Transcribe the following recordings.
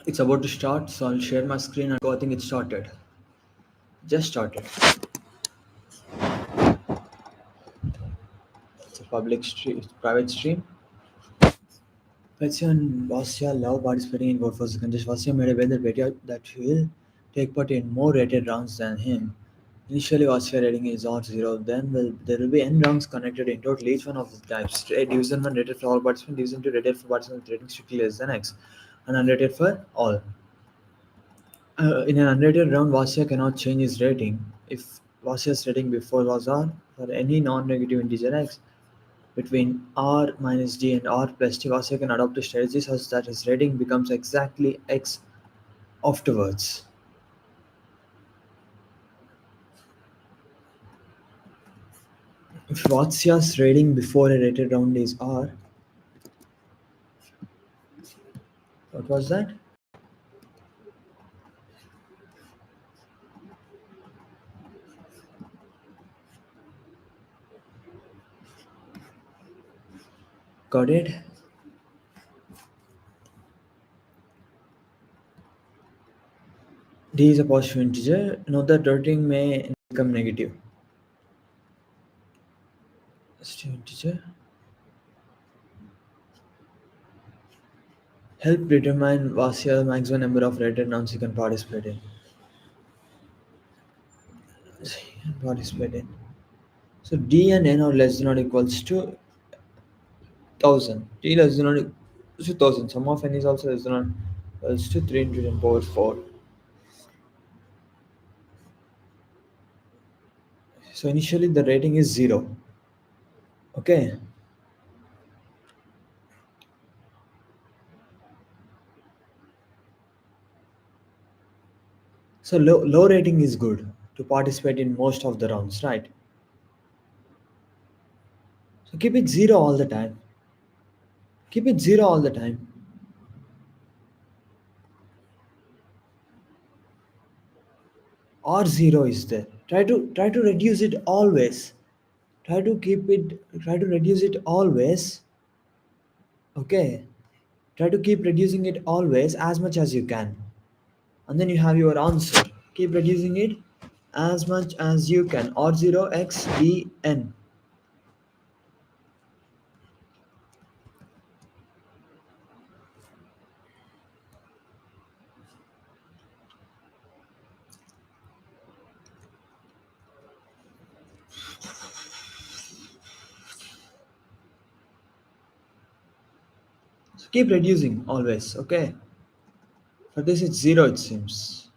It's about to start, so I'll share my screen and go. I think it started. Just started. It's a public stream, it's private stream. Betsy and Vasya love participating in Codeforces contest. Vasya made a bet that he will take part in more rated rounds than him. Initially, Vasya rating is R0. Then there will be n rounds connected in total. Each one of the types. Division 1 rated for all participants. Division 2 rated for participants with rating strictly less than X. And unrated for all. In an unrated round, Vasya cannot change his rating. If Vasya's rating before was R for any non-negative integer X, between R minus D and R plus D, Vasya can adopt a strategy such that his rating becomes exactly X afterwards. If Vasya's rating before a rated round is R, what was that? Got it? D is a positive integer. Note that rating may become negative. Positive integer. Help determine Vasya's maximum number of rated rounds he can participate in. Participate in. So D and N are less than or equals to 1000. D less than or equals to 1000. Sum of N is also less than or equals to 300 and power 4. So initially the rating is 0. Okay. So low rating is good to participate in most of the rounds, right? So keep it 0 all the time. Keep it 0 all the time. Or 0 is there. Try to reduce it always. Try to reduce it always. Okay. Try to keep reducing it always as much as you can. And then you have your answer. Keep reducing it as much as you can. R0xDN. So keep reducing always, okay? For this it's 0 it seems.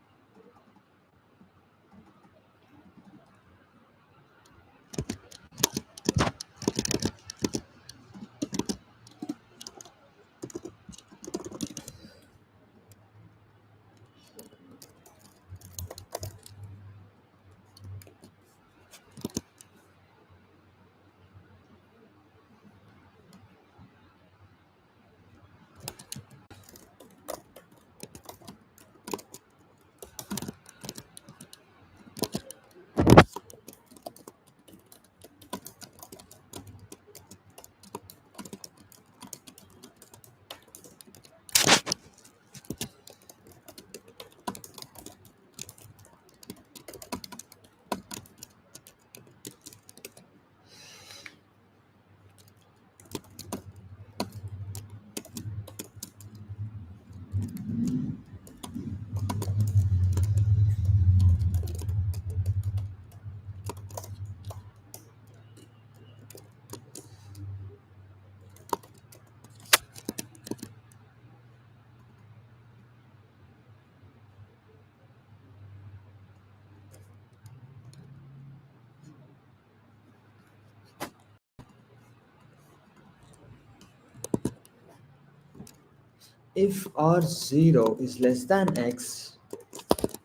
If R0 is less than X,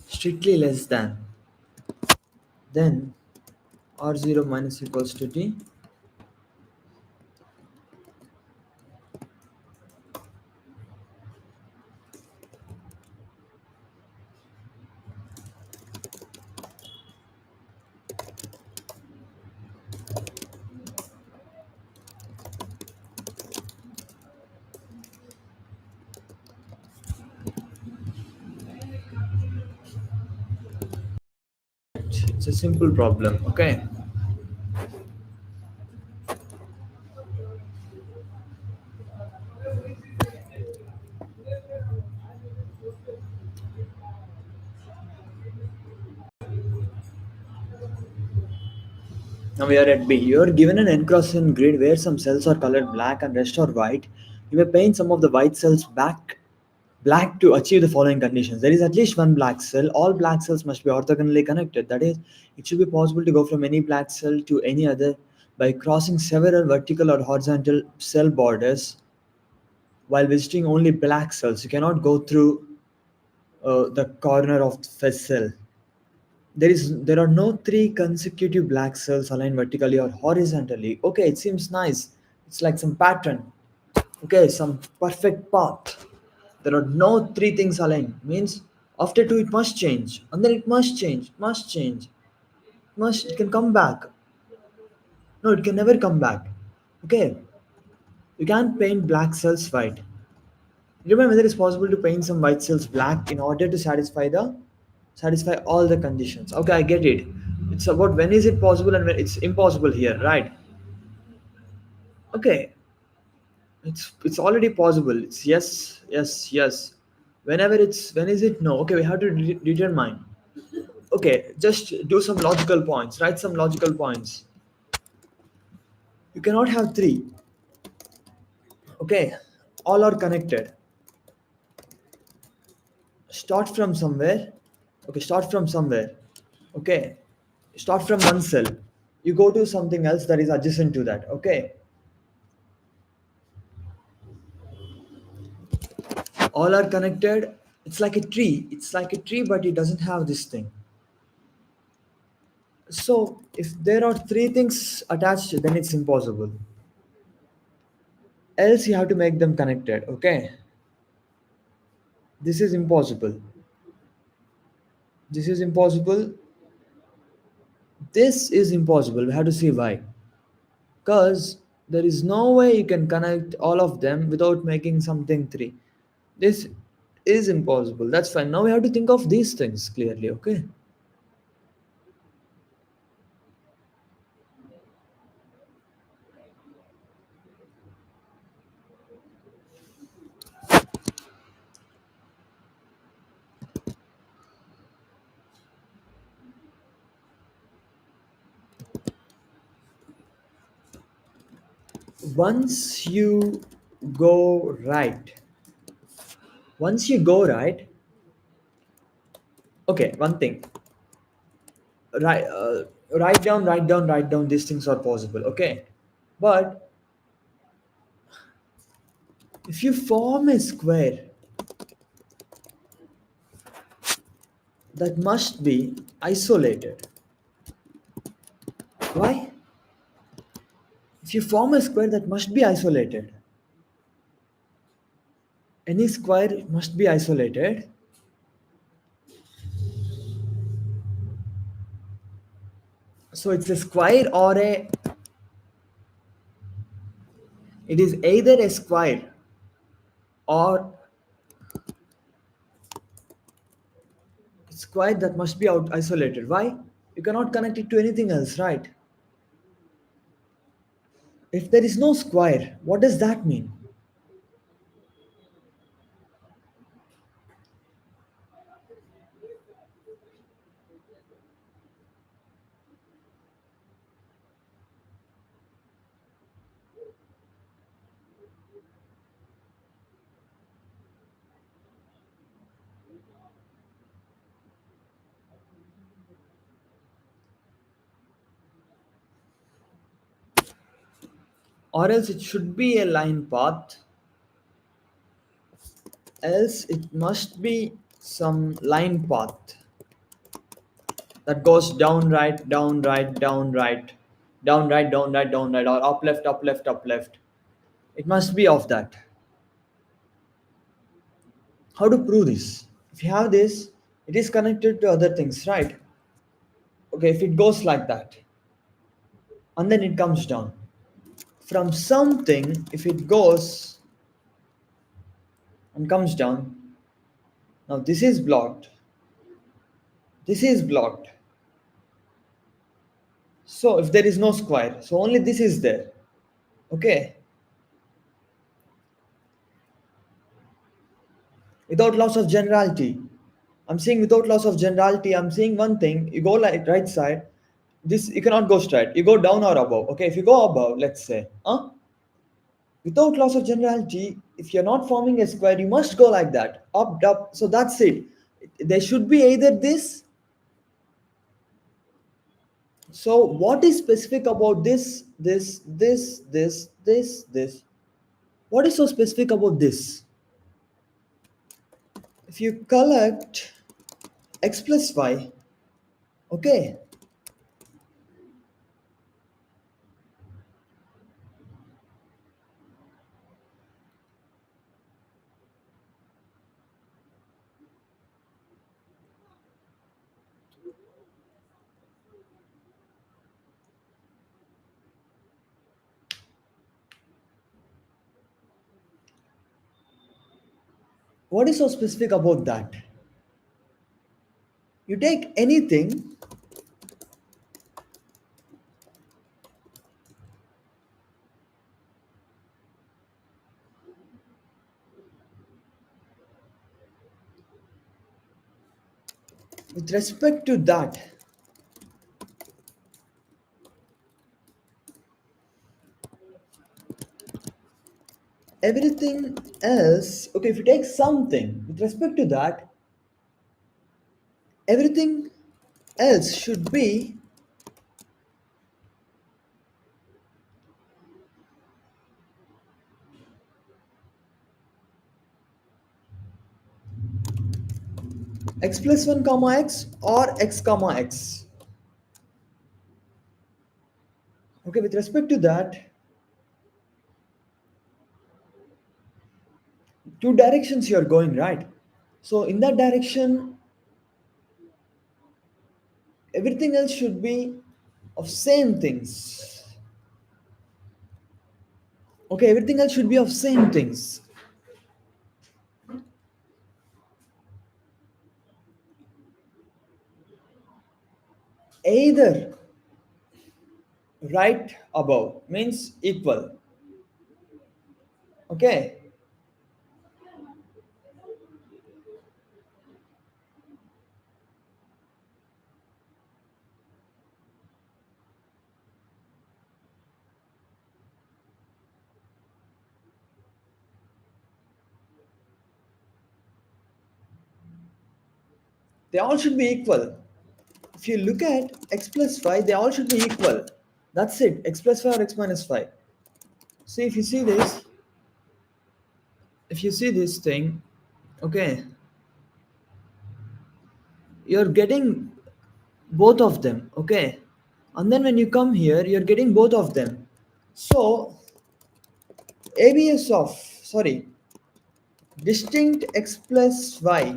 strictly less than, then R0 minus equals to D. It's a simple problem. Okay. Now we are at B. You are given an n-cross-n grid where some cells are colored black and rest are white. You may paint some of the white cells back black to achieve the following conditions. There is at least one black cell. All black cells must be orthogonally connected. That is, it should be possible to go from any black cell to any other by crossing several vertical or horizontal cell borders while visiting only black cells. You cannot go through the corner of the cell. There are no three consecutive black cells aligned vertically or horizontally. Okay, it seems nice. It's like some pattern. Okay, some perfect path. There are no three things aligned. Means after two it must change. And then it must change. Must change. Must it can come back. No, it can never come back. Okay. You can't paint black cells white. Remember whether it's possible to paint some white cells black in order to satisfy all the conditions. Okay, I get it. It's about when is it possible and when it's impossible here, right? Okay, it's already possible. It's yes, yes, yes. Whenever it's when is it no? Okay, we have to determine. Okay, just do some logical points. Write some logical points. You cannot have three. Okay, all are connected. Start from somewhere. Okay, start from somewhere. Okay, start from one cell. You go to something else that is adjacent to that. Okay, all are connected. It's like a tree. It's like a tree, but it doesn't have this thing. So if there are three things attached, then it's impossible. Else you have to make them connected. Okay, this is impossible. This is impossible. This is impossible. We have to see why. Because there is no way you can connect all of them without making something three. This is impossible. That's fine. Now we have to think of these things clearly. Okay. Once you go right, once you go right, okay, one thing, right, write down. These things are possible. Okay, but if you form a square that must be isolated, why? If you form a square that must be isolated, any square must be isolated. So it's a square or a. It is either a square or square that must be out isolated. Why? You cannot connect it to anything else, right? If there is no square, what does that mean? Or else it should be a line path, else it must be some line path that goes down right, down right, down right, down right, down right, down right, or up left, up left, up left. It must be of that. How to prove this? If you have this, it is connected to other things, right? Okay, if it goes like that, and then it comes down. From something, if it goes and comes down, now this is blocked, this is blocked. So if there is no square, so only this is there. Okay, without loss of generality. I'm saying without loss of generality, I'm saying one thing. You go like right side, this you cannot go straight. You go down or above. Okay, if you go above, let's say, without loss of generality, if you're not forming a square, you must go like that, up, up. So that's it. There should be either this. So what is specific about this? What is so specific about this? If you collect x plus y, okay, what is so specific about that? You take anything with respect to that. Everything else, okay, if you take something with respect to that, everything else should be x plus 1 comma x or x comma x. Okay, with respect to that, two directions you're going, right? So in that direction, everything else should be of same things. Okay, everything else should be of same things. Either right above means equal. Okay, they all should be equal. If you look at x plus 5, they all should be equal. That's it, x plus 5 or x minus 5. See, if you see this thing, okay, you're getting both of them, okay? And then when you come here, you're getting both of them. So, ABS of, sorry, distinct x plus y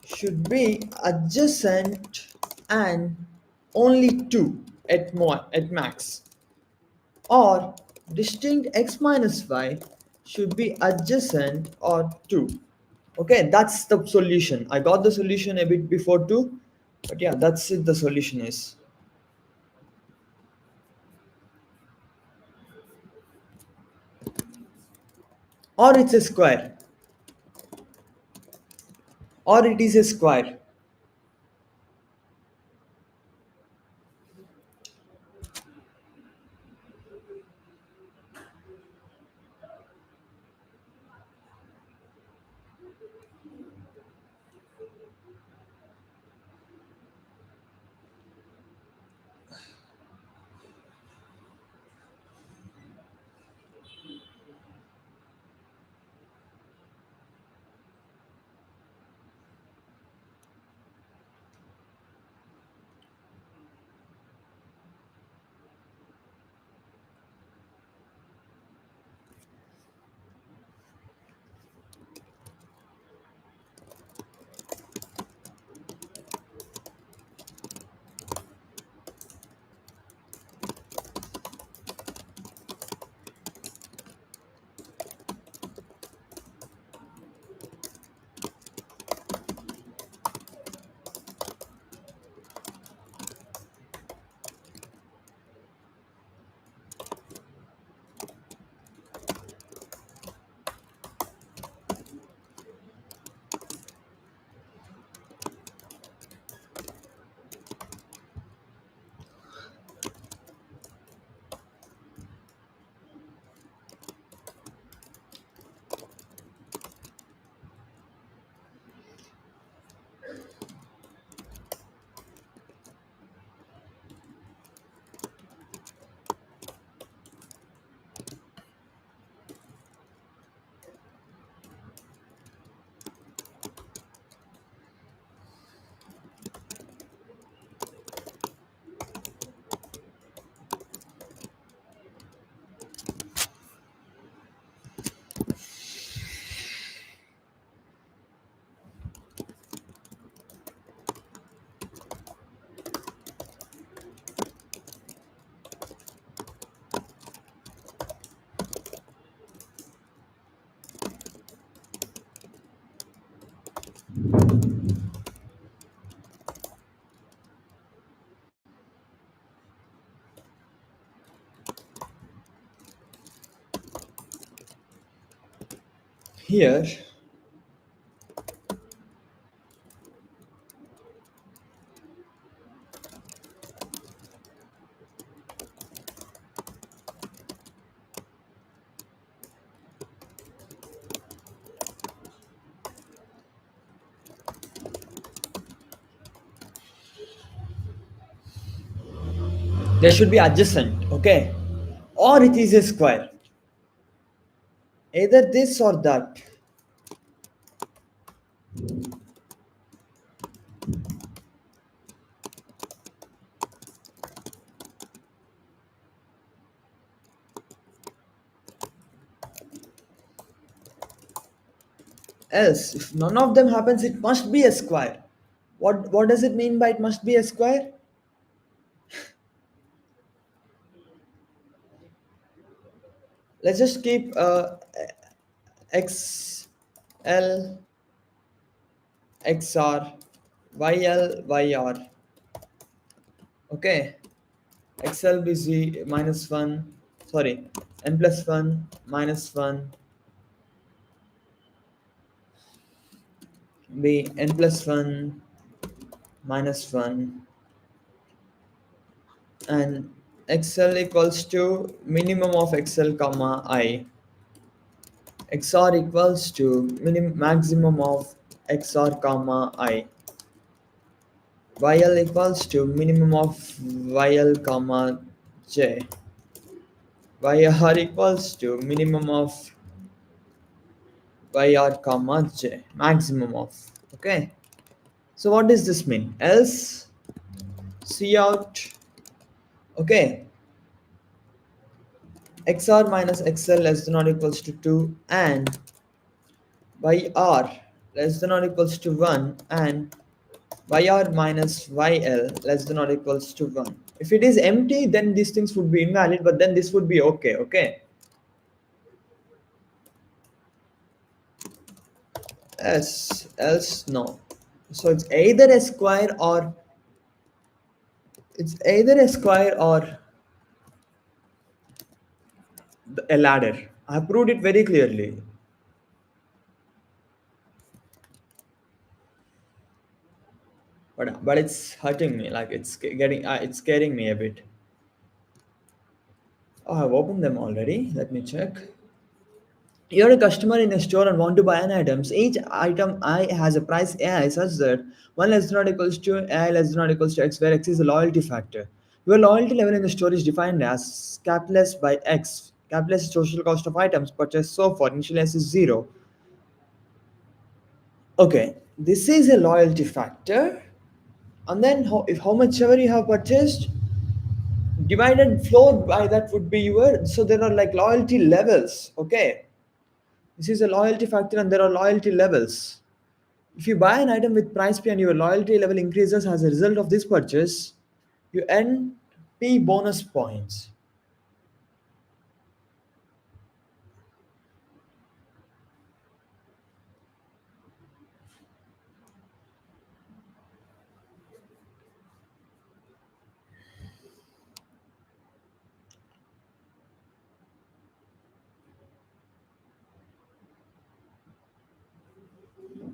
should be adjacent and only 2 at max, or distinct x minus y should be adjacent or 2. Okay, that's the solution. I got the solution a bit before 2, but yeah, that's it. The solution is, or it's a square, or it is a square. Here, there should be adjacent, okay? Or it is a square. Either this or that. Else, if none of them happens, it must be a square. What does it mean by it must be a square? Let's just keep x l xr yl yr. Okay, xl be z minus 1, sorry, n plus 1 minus 1 be n plus 1 minus 1, and xl equals to minimum of xl comma I, xr equals to maximum of xr comma I, yl equals to minimum of yl comma j, yr equals to minimum of yr comma j, maximum of. Okay, so what does this mean? Else, see out. Okay, xr minus xl less than or equals to 2, and yr less than or equals to 1, and yr minus yl less than or equals to 1. If it is empty, then these things would be invalid, but then this would be okay. Okay, else no. So it's either a square or a ladder. I have proved it very clearly, but it's hurting me. Like it's scaring me a bit. Oh, I've opened them already. Let me check. You're a customer in a store and want to buy an item. So each item I has a price AI such that 1 less than or equals to AI less than or equals to X, where X is the loyalty factor. Your loyalty level in the store is defined as capital S by X. Capital S is total cost of items purchased so far. Initial S is 0. Okay, this is a loyalty factor. And then if how much ever you have purchased, divided floor by that would be your, so there are like loyalty levels. Okay, this is a loyalty factor and there are loyalty levels. If you buy an item with price P and your loyalty level increases as a result of this purchase, you earn P bonus points.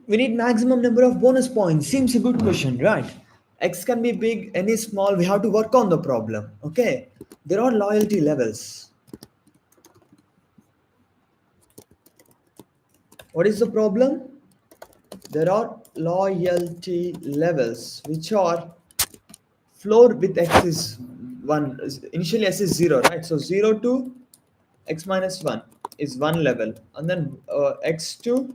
We need maximum number of bonus points. Seems a good question, right? X can be big, any small. We have to work on the problem. Okay. There are loyalty levels. What is the problem? There are loyalty levels which are floor with x is 1. Initially s is 0, right? So 0 to x minus 1 is one level, and then x to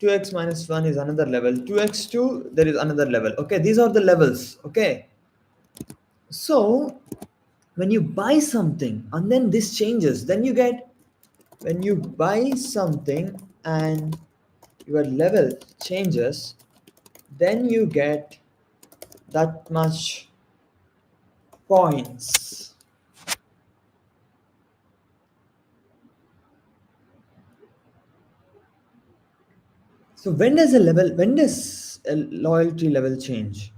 2x minus 1 is another level, 2x2 there is another level. Okay, these are the levels. Okay, so when you buy something and then this changes, then you get, when you buy something and your level changes, then you get that much points. So when does a loyalty level change?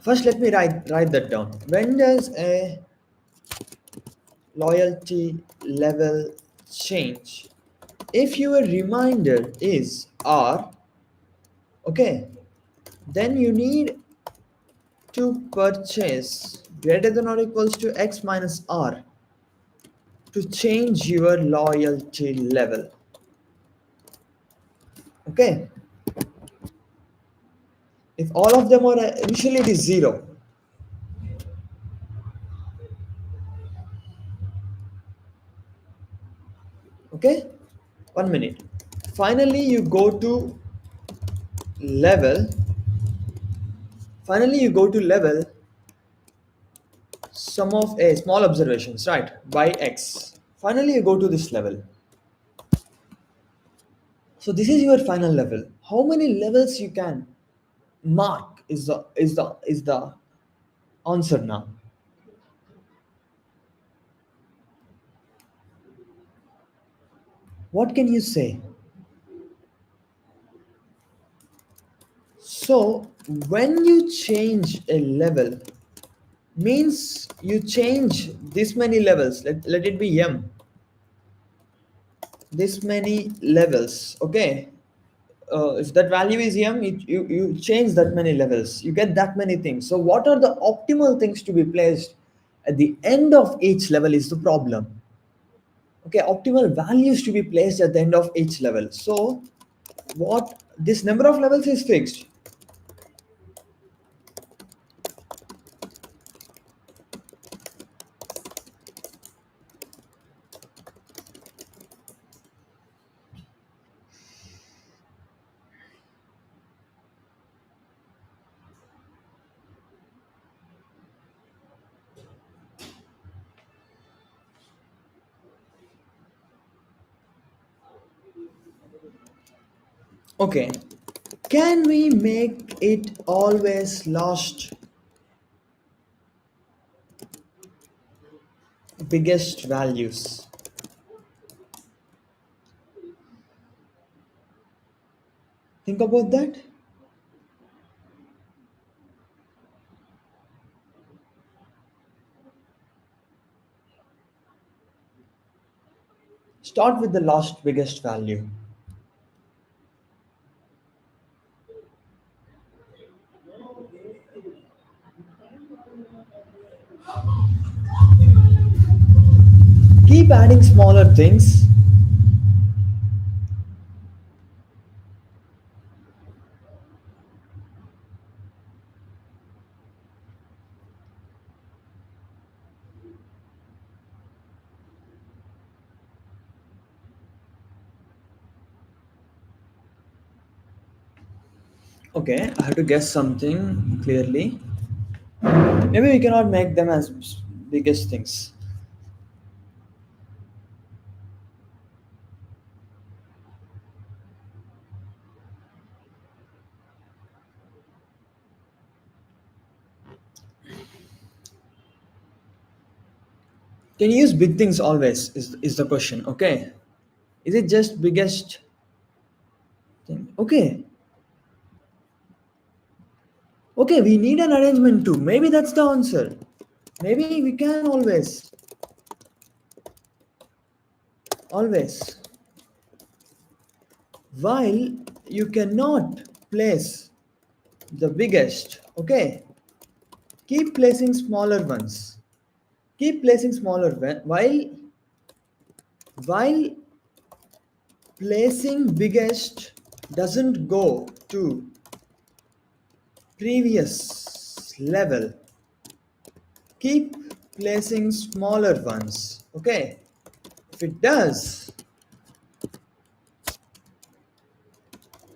First, let me write that down. When does a loyalty level change? If your reminder is R, okay, then you need to purchase greater than or equals to X minus R to change your loyalty level. Okay, if all of them are initially it is zero. Okay, 1 minute. Finally, you go to level. Finally, you go to level sum of a small observations, right? By X. Finally, you go to this level. So this is your final level. How many levels you can mark is the answer now. What can you say? So when you change a level, means you change this many levels. Let it be M. This many levels. Okay. If that value is M, you change that many levels. You get that many things. So what are the optimal things to be placed at the end of each level is the problem. Okay, optimal values to be placed at the end of each level. So what this number of levels is fixed. Okay, can we make it always last biggest values? Think about that. Start with the last biggest value. Keep adding smaller things. Okay, I have to guess something clearly. Maybe we cannot make them as biggest things. Can you use big things always? Is the question. Okay. Is it just biggest thing? Okay. Okay, we need an arrangement too. Maybe that's the answer. Maybe we can always. While you cannot place the biggest, okay, keep placing smaller ones. Keep placing smaller while placing biggest doesn't go to previous level. Keep placing smaller ones. Okay. If it does,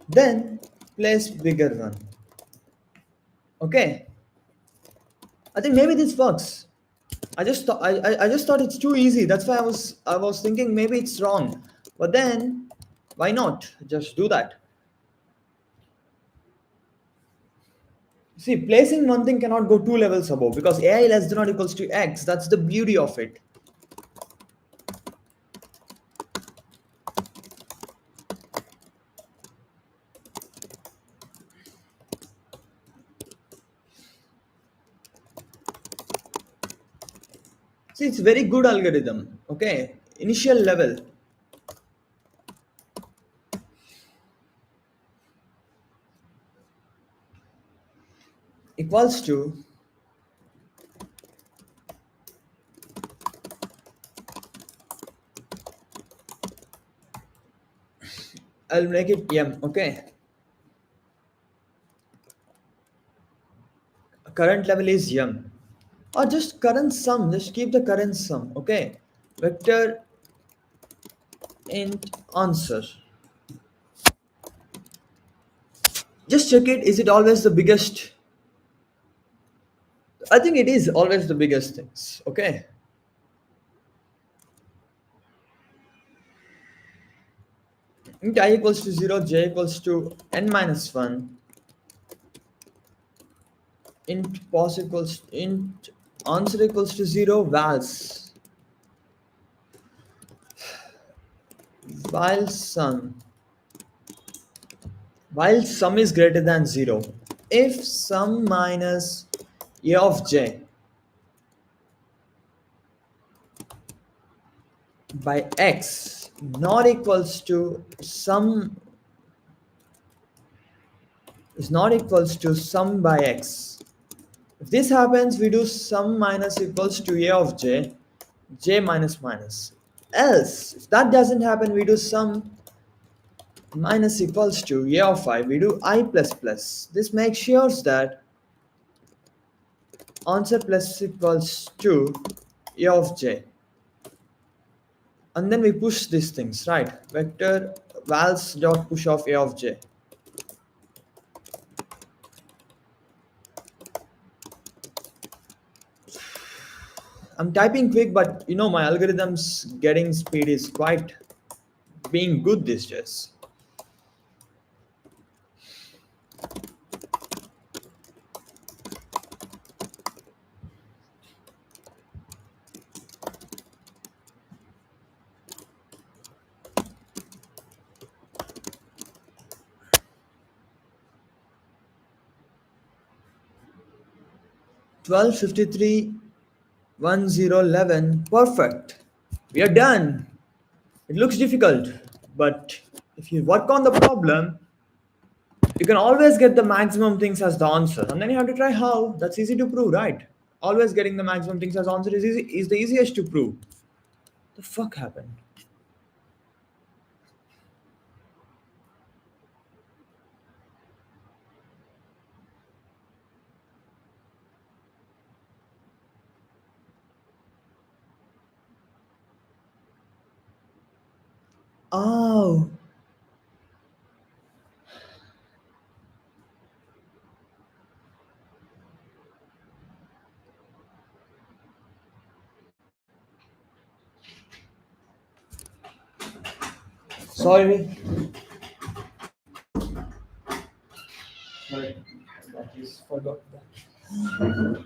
then place bigger one. Okay. I think maybe this works. I just thought it's too easy. That's why I was thinking maybe it's wrong. But then why not? Just do that. See, placing one thing cannot go two levels above because AI less than or equals to X. That's the beauty of it. See, it's very good algorithm. Okay, initial level equals to, I'll make it m. Okay, current level is m, or just current sum. Just keep the current sum. Okay, vector int answer. Just check it. Is it always the biggest? I think it is always the biggest things. Okay. Int I equals to 0, j equals to n minus 1, int pos equals int answer equals to 0, while sum while sum is greater than 0, if sum minus a of j by x not equals to sum is not equals to sum by x. If this happens, we do sum minus equals to a of j, j minus minus. Else, if that doesn't happen, we do sum minus equals to a of I, we do I plus plus. This makes sure that answer plus equals to a of j. And then we push these things, right? Vector vals dot push of a of j. I'm typing quick, but my algorithms getting speed is quite being good these days. 12:53, 1011. Perfect. We are done. It looks difficult, but if you work on the problem, you can always get the maximum things as the answer. And then you have to try how. That's easy to prove, right? Always getting the maximum things as answer is the easiest to prove. The fuck happened? Oh, sorry. Sorry. I just forgot that.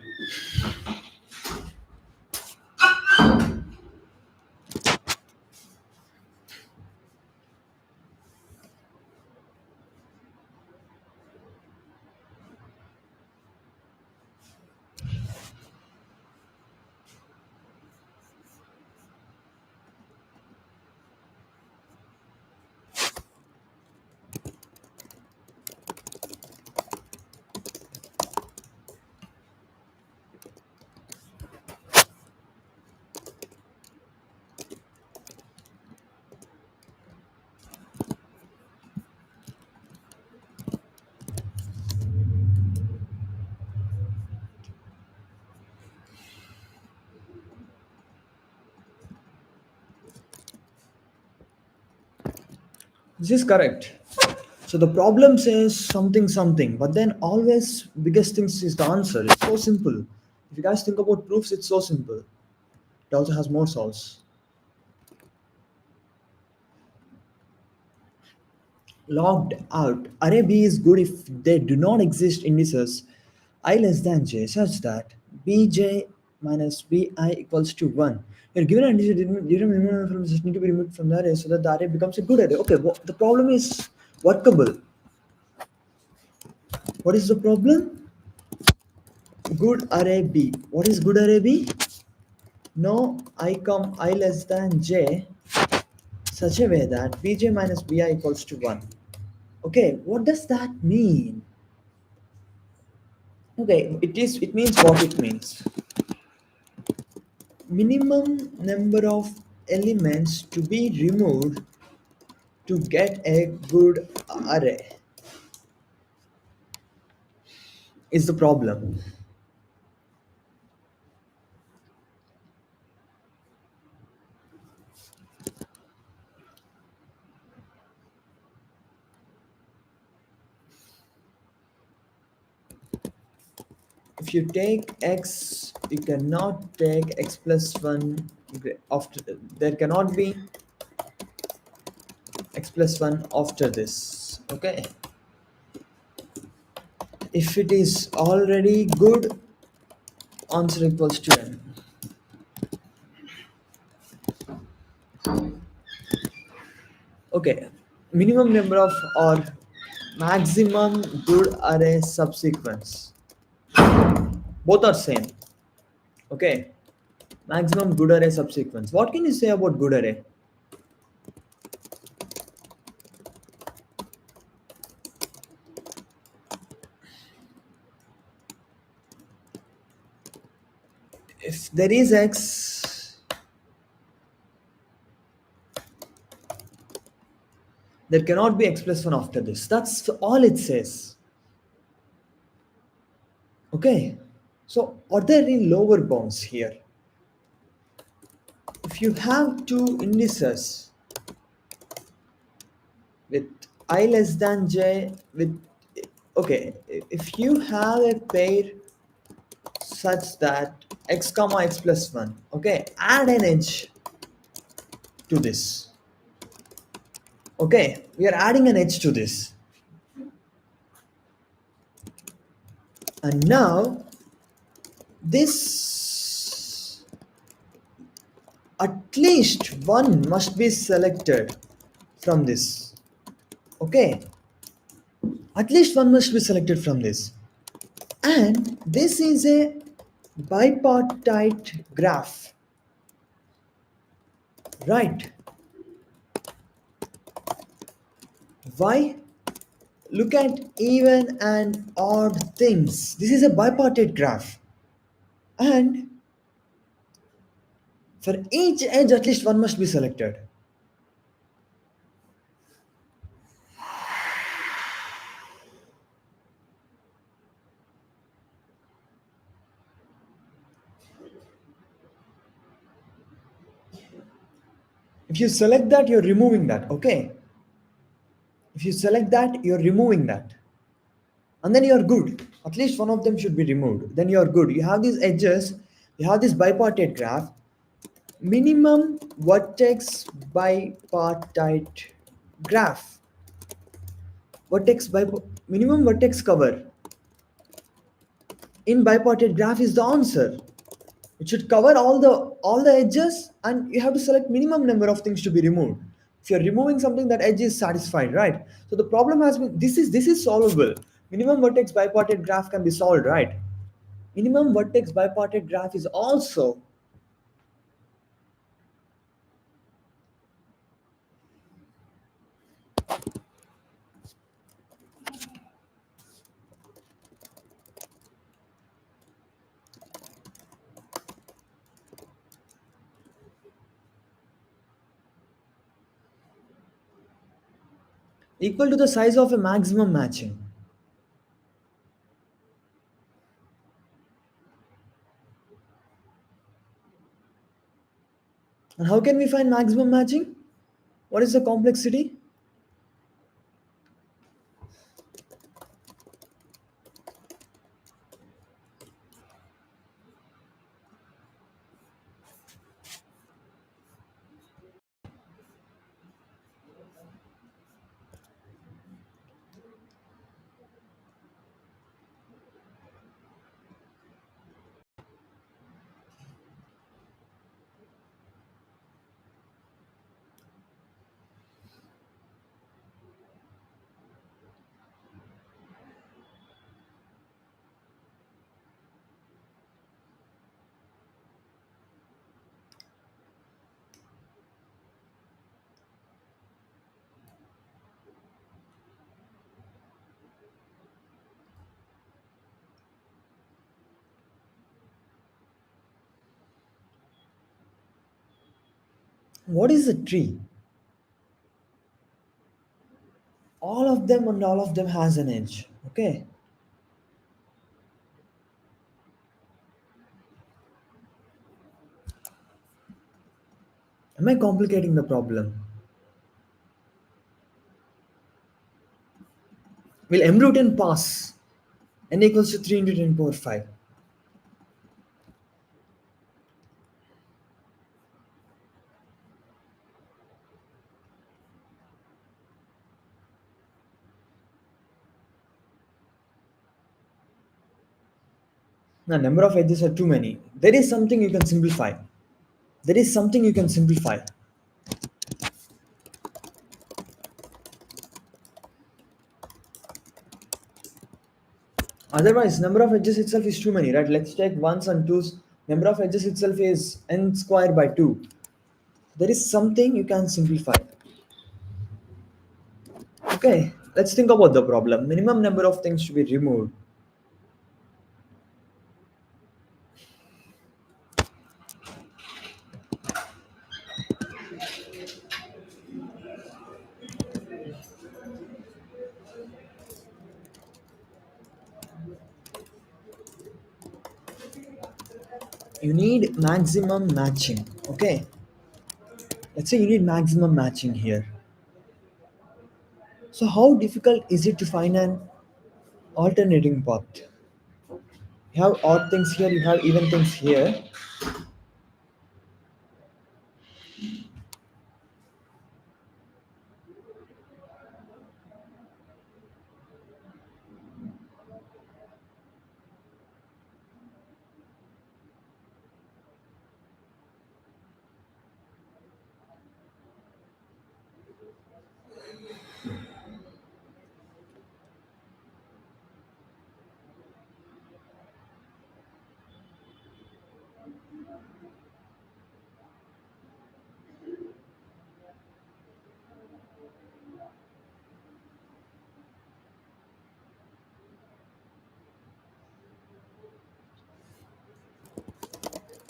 This is correct. So the problem says something something, but then always biggest things is the answer. It's so simple. If you guys think about proofs, it's so simple. It also has more solves. Logged out. Array B is good if they do not exist indices I less than j such that bj minus bi equals to 1. You're given an integer didn't remove from this need to be removed from the array so that the array becomes a good array. Okay, the problem is workable. What is the problem? Good array B. What is good array B? No I come I less than j such a way that bj minus bi equals to 1. Okay, what does that mean? Okay, it means what it means. Minimum number of elements to be removed to get a good array is the problem. If you take x, you cannot take x plus 1 after. There cannot be x plus 1 after this. Okay, if it is already good, answer equals to n. Okay, minimum number of or maximum good array subsequence, both are same. Okay, maximum good array subsequence, what can you say about good array? If there is x, there cannot be x plus 1 after this. That's all it says. Okay, so are there any lower bounds here? If you have two indices with I less than j with, okay, if you have a pair such that x comma x plus 1, okay, add an edge to this. Okay, we are adding an edge to this, and now this, at least one must be selected from this. Okay, at least one must be selected from this, and this is a bipartite graph, right? Why? Look at even and odd things. This is a bipartite graph, and for each edge at least one must be selected. If you select that, you're removing that. Okay, if you select that, you're removing that, and then you're good. At least one of them should be removed, then you're good. You have these edges, you have this bipartite graph. Minimum vertex bipartite graph. Vertex by minimum vertex cover in bipartite graph is the answer. It should cover all the edges, and you have to select minimum number of things to be removed. If you're removing something, that edge is satisfied, right? So the problem has been, this is solvable. Minimum vertex bipartite graph can be solved, right? Minimum vertex bipartite graph is also equal to the size of a maximum matching. And how can we find maximum matching? What is the complexity? What is a tree? All of them and all of them has an edge. Okay. Am I complicating the problem? Will m root n pass? N equals to 3 into 10 power 5. The number of edges are too many. There is something you can simplify. There is something you can simplify. Otherwise, number of edges itself is too many, right? Let's take ones and twos. Number of edges itself is n square by 2. There is something you can simplify. Okay, let's think about the problem. Minimum number of things to be removed. You need maximum matching. Okay, let's say you need maximum matching here. So, how difficult is it to find an alternating path? You have odd things here, you have even things here.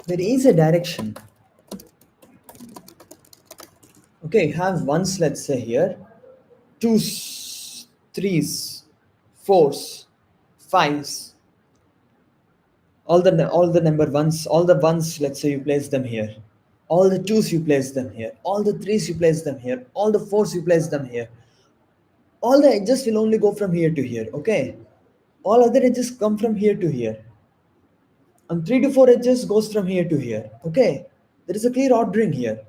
There is a direction. Okay, you have ones, let's say here, twos, threes, fours, fives, all the number ones, all the ones, let's say you place them here. All the twos you place them here. All the threes you place them here. All the fours you place them here. All the edges will only go from here to here. Okay. All other edges come from here to here. And 3 to 4 edges goes from here to here. Okay. There is a clear ordering here.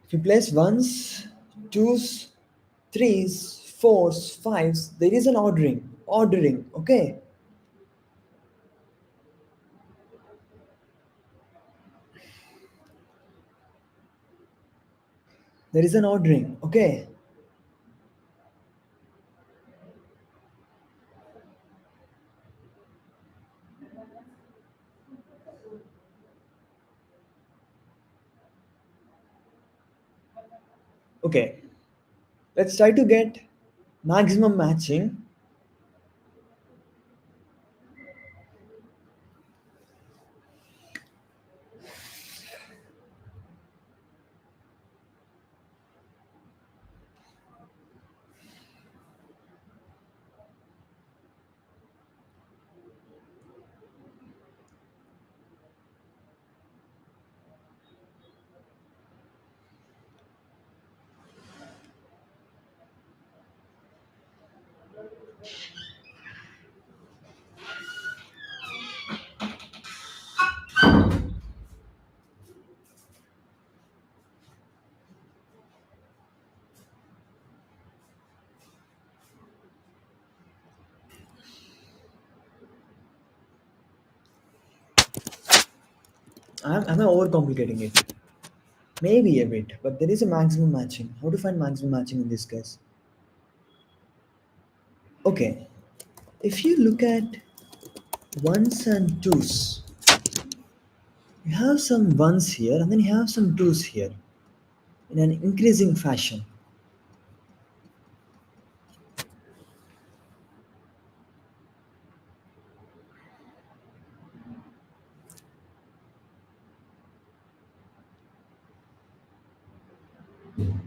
If you place ones, twos, threes, fours, fives, there is an ordering. Ordering. Okay. There is an ordering. Okay. Okay. Let's try to get maximum matching. Am I overcomplicating it? Maybe a bit, but there is a maximum matching. How to find maximum matching in this case? Okay, if you look at ones and twos, you have some ones here and then you have some twos here in an increasing fashion. And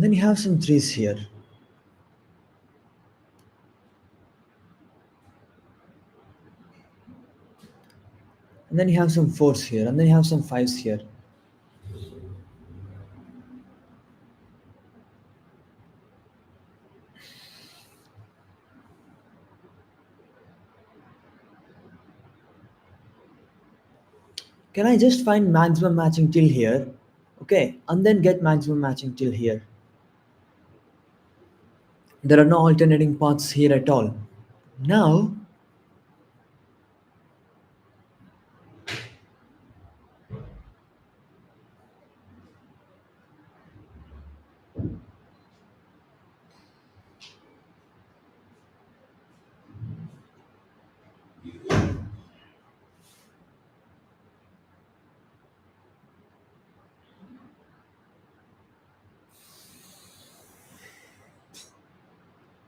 then you have some threes here. And then you have some fours here. And then you have some fives here. Can I just find maximum matching till here? Okay, and then get maximum matching till here. There are no alternating paths here at all. Now,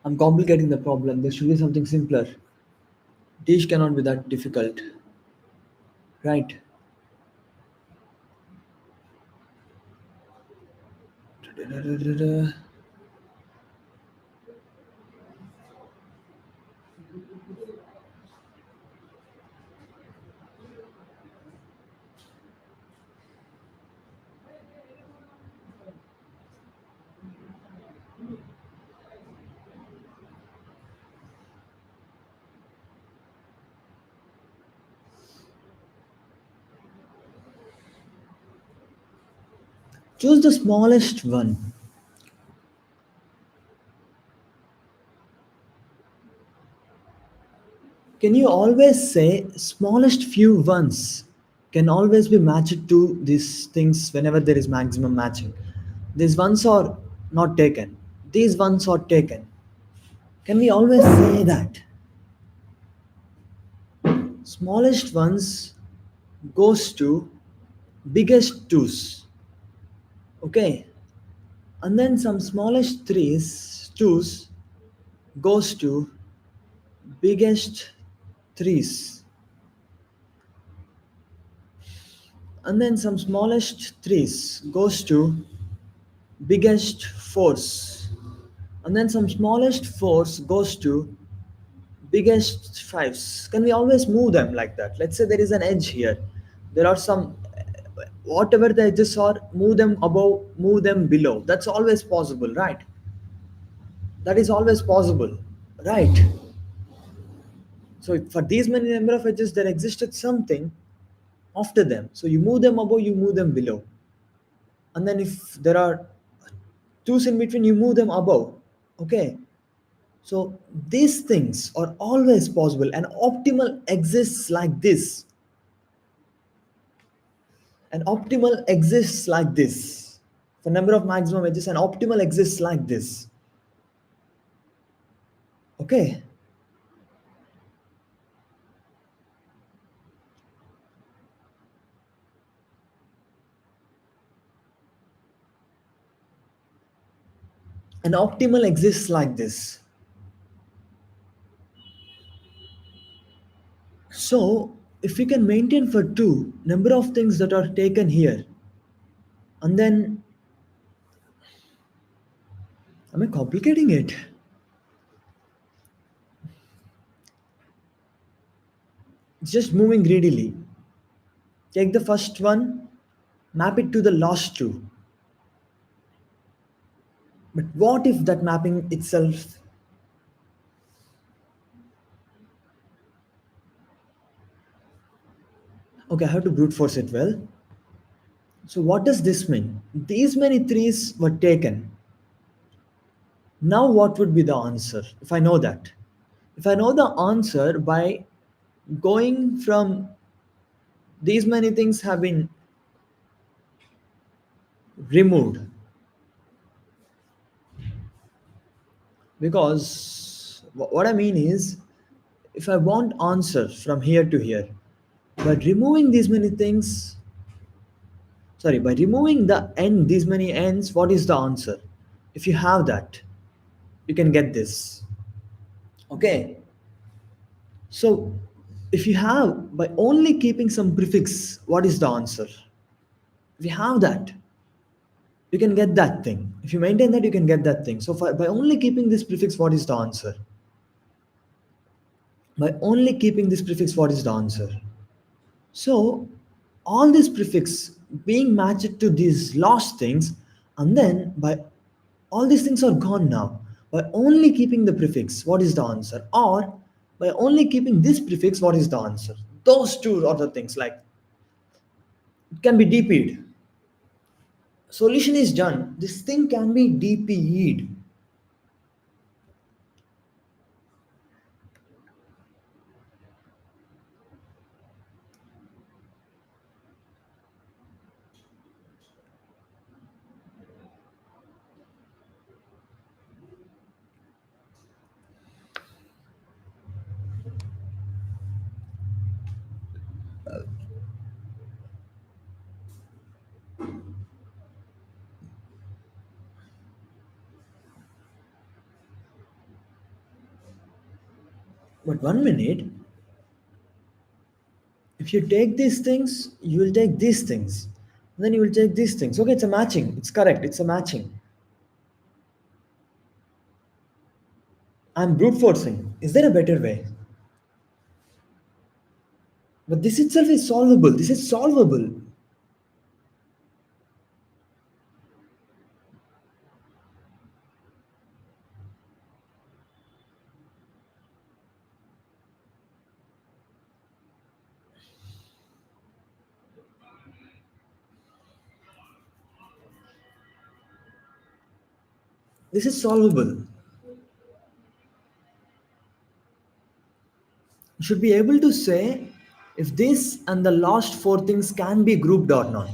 I'm complicating the problem. There should be something simpler. Dish cannot be that difficult. Right. Choose the smallest one. Can you always say smallest few ones can always be matched to these things whenever there is maximum matching? These ones are not taken. These ones are taken. Can we always say that? Smallest ones goes to biggest twos. Okay. And then some smallest twos goes to biggest threes. And then some smallest threes goes to biggest fours. And then some smallest fours goes to biggest fives. Can we always move them like that? Let's say there is an edge here. There are some, whatever the edges are, move them above, move them below. That's always possible, right? That is always possible, right? So for these many number of edges, there existed something after them. So you move them above, you move them below. And then if there are twos in between, you move them above. Okay. So these things are always possible. And optimal exists like this. An optimal exists like this. For number of maximum edges, an optimal exists like this. Okay. An optimal exists like this. So if we can maintain for two number of things that are taken here, and then am I complicating it? It's just moving greedily. Take the first one, map it to the last two. But what if that mapping itself? Okay, I have to brute force it well. So what does this mean? These many threes were taken. Now what would be the answer if I know that? If I know the answer by going from these many things have been removed, because what I mean is, if I want answer from here to here, by removing these many things, sorry, by removing the end, these many ends, what is the answer? If you have that, you can get this. Okay. So if you have, by only keeping some prefix, what is the answer? If you have that, you can get that thing. If you maintain that, you can get that thing. So by only keeping this prefix, what is the answer? By only keeping this prefix, what is the answer? So all these prefix being matched to these lost things, and then by all these things are gone now. By only keeping the prefix, what is the answer? Or by only keeping this prefix, what is the answer? Those two are the things. Like it can be DP'd. Solution is done. This thing can be DP'd. But 1 minute, if you take these things, you will take these things. Then you will take these things. Okay, it's a matching. It's correct. It's a matching. I'm brute forcing. Is there a better way? But this itself is solvable. This is solvable. This is solvable. You should be able to say if this and the last four things can be grouped or not.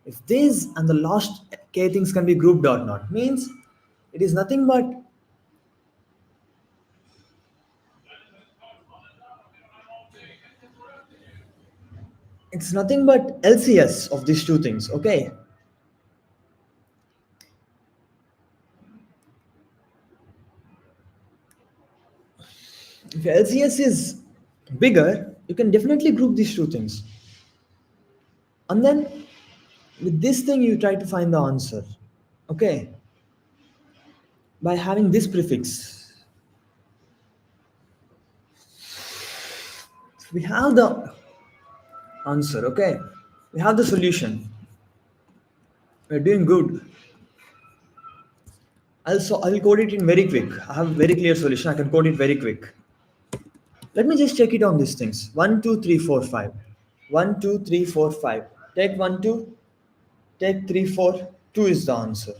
If this and the last k things can be grouped or not, means it is nothing but it's nothing but LCS of these two things. Okay, if LCS is bigger, you can definitely group these two things, and then with this thing you try to find the answer. Okay, by having this prefix, we have the answer. Okay, we have the solution. We're doing good. Also, I'll code it in very quick. I have a very clear solution. I can code it very quick. Let me just check it on these things. One, two, three, four, five. One, two, three, four, five. Take one, two. Take three, four. Two is the answer.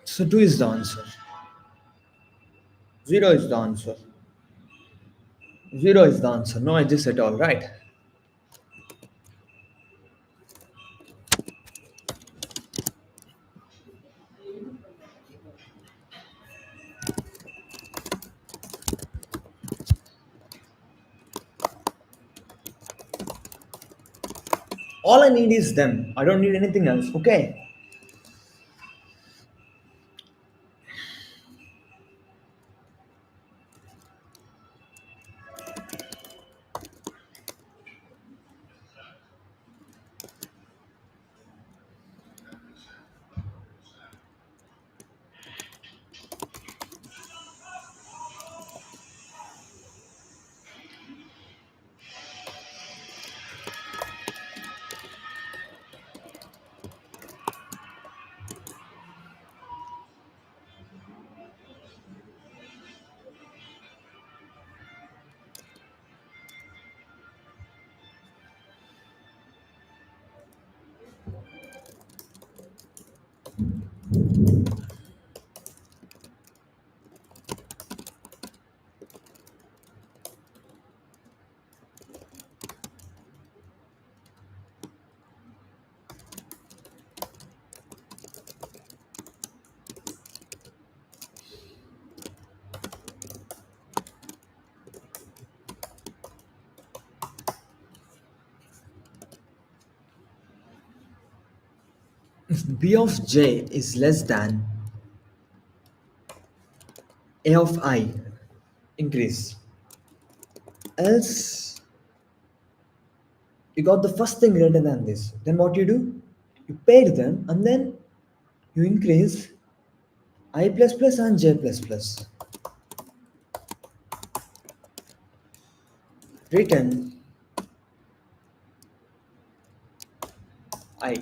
So two is the answer. Zero is the answer. Zero is the answer. No edges at all, right? All I need is them. I don't need anything else. Okay. If b of j is less than a of I, increase. Else, you got the first thing greater than this. Then what you do? You pair them and then you increase I plus plus and j plus plus. Written I.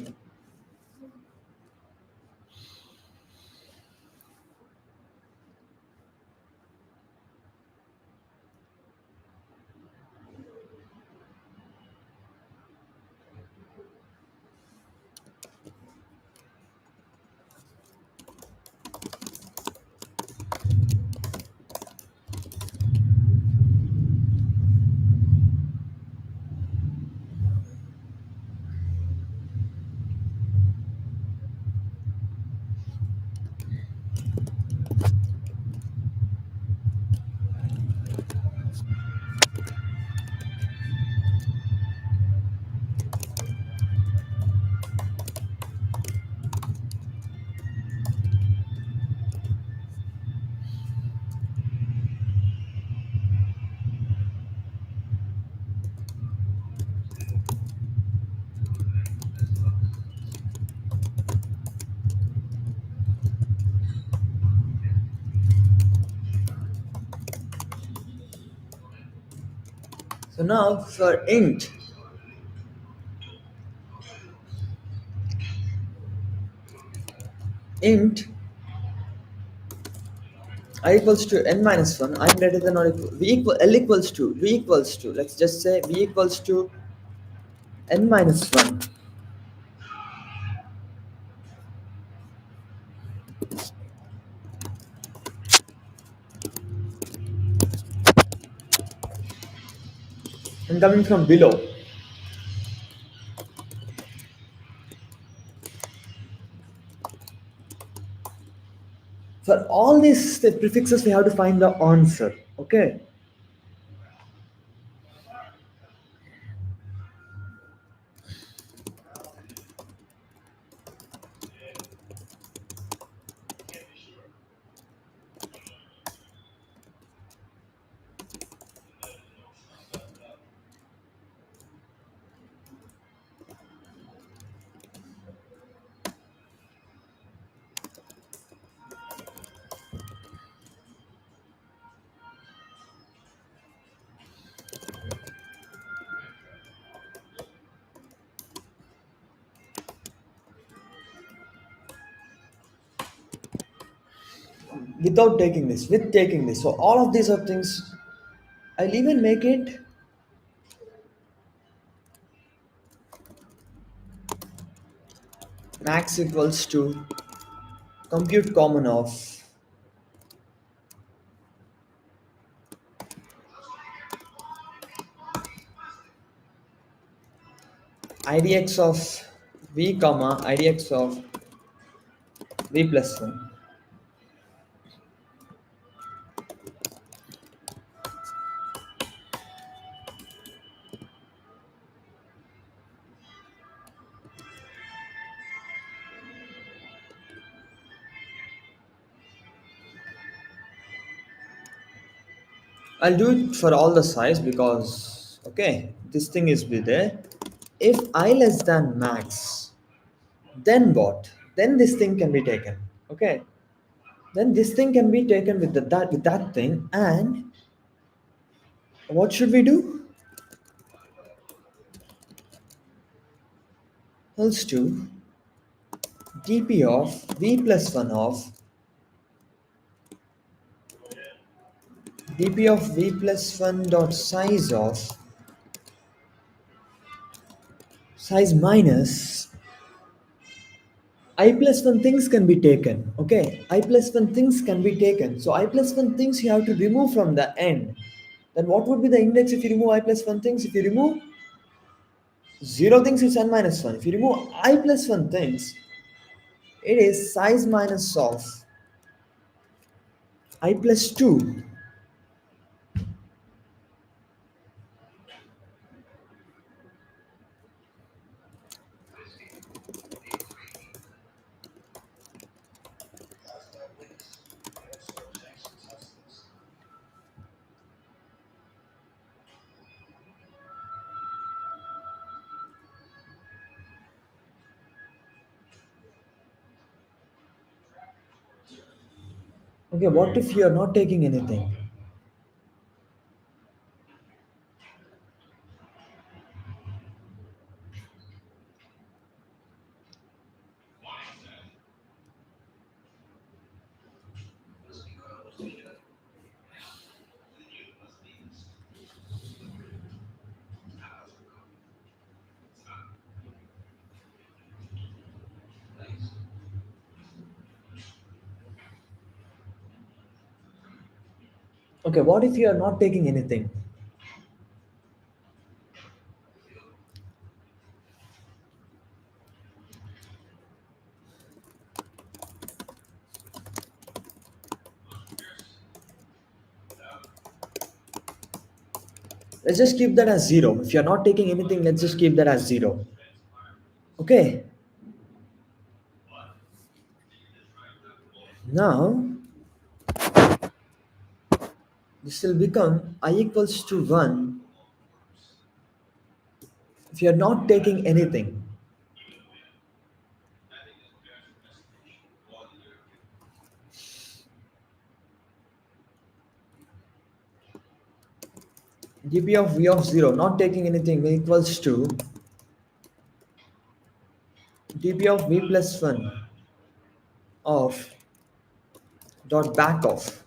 So now for int I equals to n minus 1, I greater than or equal, v equals to, let's just say v equals to n minus 1. And coming from below, for all these prefixes, we have to find the answer. Okay. Without taking this, with taking this. So all of these are things. I'll even make it max equals to compute common of idx of v comma idx of v plus 1. I'll do it for all the size because okay, this thing is be there. If I less than max, then what? Then this thing can be taken. Okay. Then this thing can be taken with that thing, and what should we do? Else to dp of v plus 1 of dp of v plus 1 dot size minus I plus 1 things can be taken. Okay, I plus 1 things can be taken. So I plus 1 things you have to remove from the end. Then what would be the index if you remove I plus 1 things? If you remove 0 things, it's n minus 1. If you remove I plus 1 things, it is size minus of I plus 2. Okay, what if you are not taking anything? Okay, what if you are not taking anything? Let's just keep that as zero. If you're not taking anything, let's just keep that as zero. Okay, now this will become I equals to 1 if you're not taking anything. dp of v of 0, not taking anything, equals to dp of v plus 1 of dot back of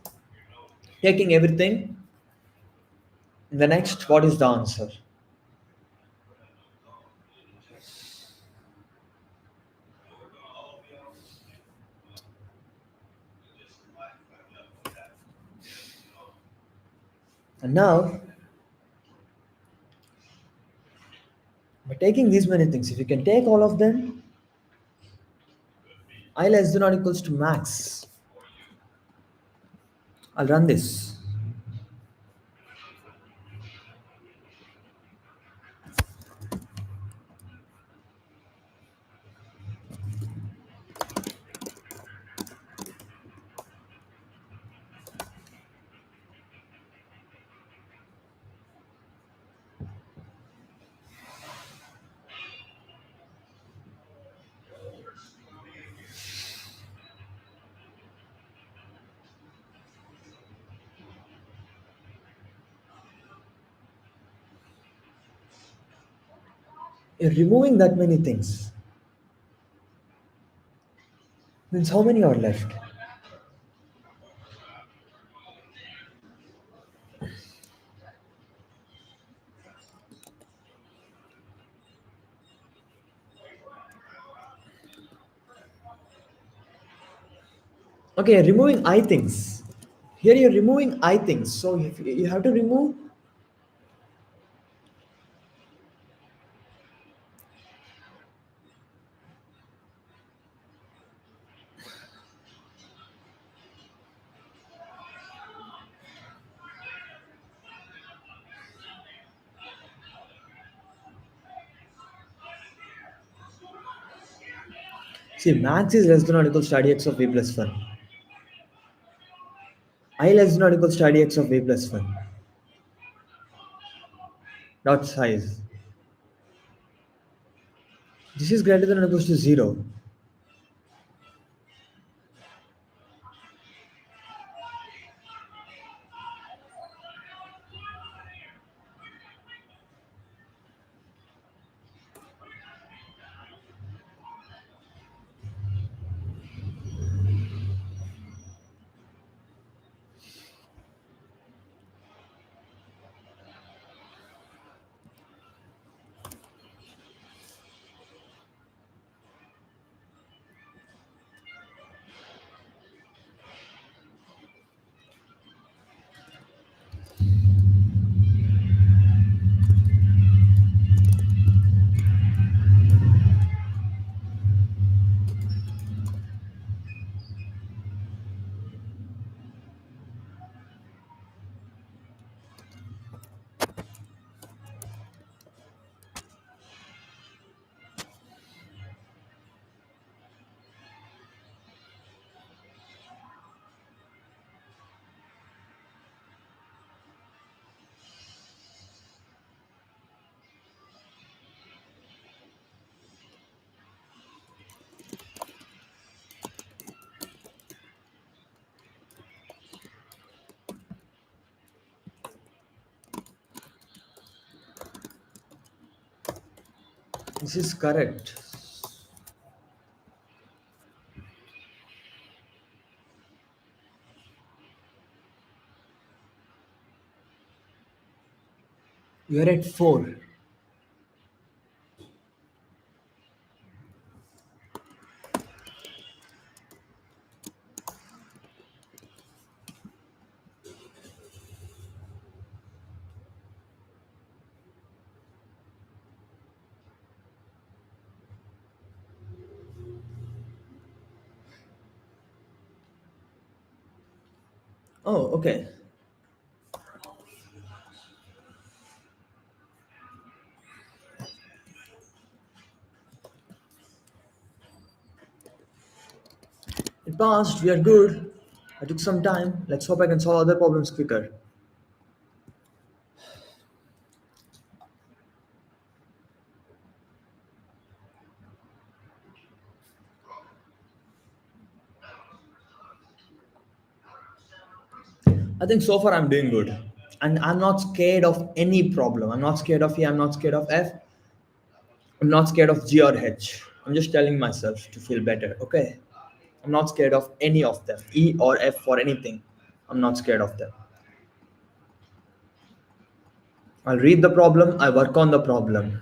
taking everything. The next, what is the answer? And now, by taking these many things, if you can take all of them, I less than or equals to max. I'll run this. You're removing that many things. Means how many are left? Okay, removing I things. Here you're removing I things. So if you have to remove. See, max is less than or equals to idx of v plus 1. I less than or equals to idx of v plus 1. Dot size. This is greater than or equals to 0. This is correct. You're at 4. Oh, okay. It passed. We are good. I took some time. Let's hope I can solve other problems quicker. I think so far I'm doing good. And I'm not scared of any problem. I'm not scared of E, I'm not scared of F, I'm not scared of G or H. I'm just telling myself to feel better, okay? I'm not scared of any of them, E or F or anything. I'm not scared of them. I'll read the problem, I work on the problem.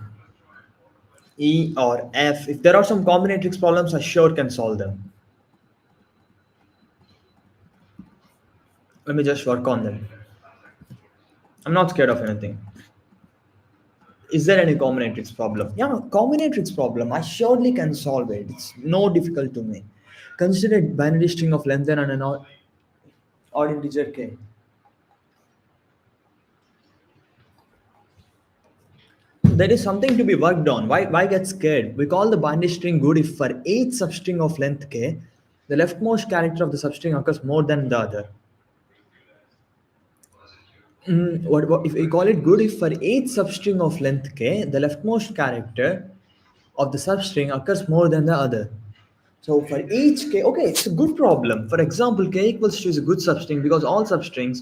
E or F. If there are some combinatorics problems, I sure can solve them. Let me just work on them. I'm not scared of anything. Is there any combinatorics problem? Yeah, no, combinatorics problem. I surely can solve it. It's no difficult to me. Consider a binary string of length n and an odd integer k. There is something to be worked on. Why get scared? We call the binary string good if for each substring of length k, the leftmost character of the substring occurs more than the other. What if we call it good if for each substring of length k, the leftmost character of the substring occurs more than the other. So for each k, okay, it's a good problem. For example, k equals 2 is a good substring because all substrings,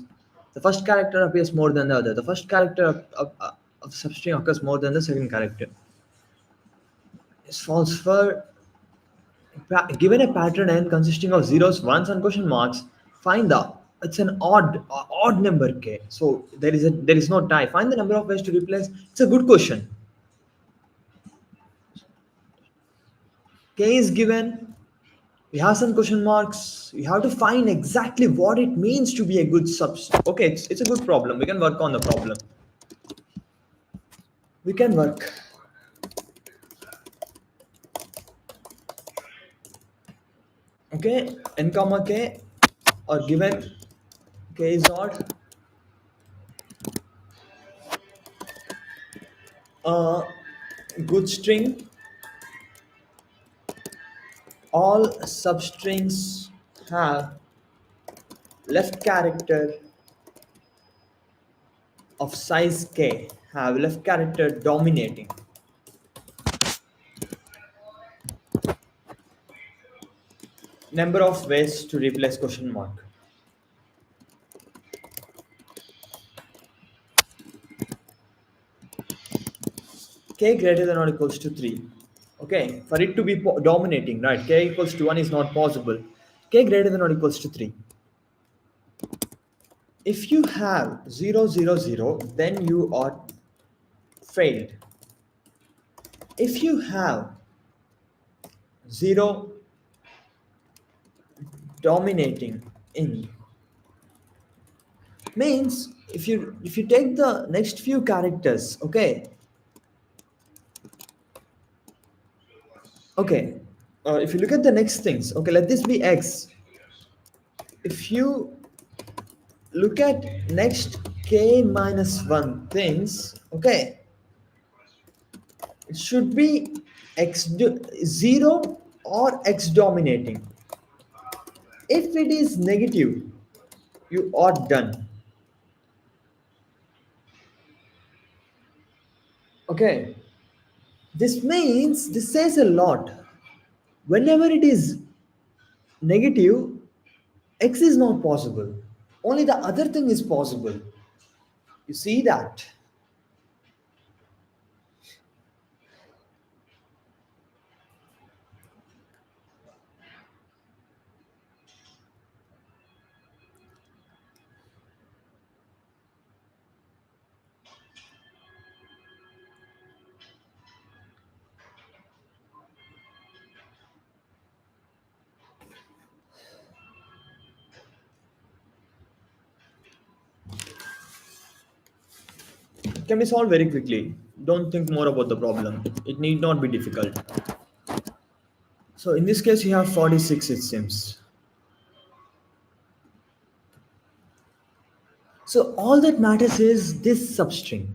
the first character appears more than the other. The first character of substring occurs more than the second character. It's false for given a pattern n consisting of zeros, ones, and question marks. Find the it's an odd number k. So there is no tie. Find the number of ways to replace. It's a good question. K is given. We have some question marks. We have to find exactly what it means to be a good substance. Okay, it's a good problem. We can work on the problem. We can work. Okay, n comma k or given k is odd. A good string. All substrings have left character of size k. Have left character dominating. Number of ways to replace question mark. K greater than or equals to 3. Okay, for it to be dominating, right? K equals to 1 is not possible. K greater than or equals to 3. If you have 0, 0, 0, then you are failed. If you have 0 dominating in means if you take the next few characters, okay, if you look at the next things, okay, let this be x. If you look at next k minus 1 things, okay, it should be 0 or x dominating. If it is negative, you are done. Okay, this says a lot. Whenever it is negative, x is not possible. Only the other thing is possible. You see that? can be solved very quickly. Don't think more about the problem. It need not be difficult. So in this case, you have 46, it seems. So all that matters is this substring.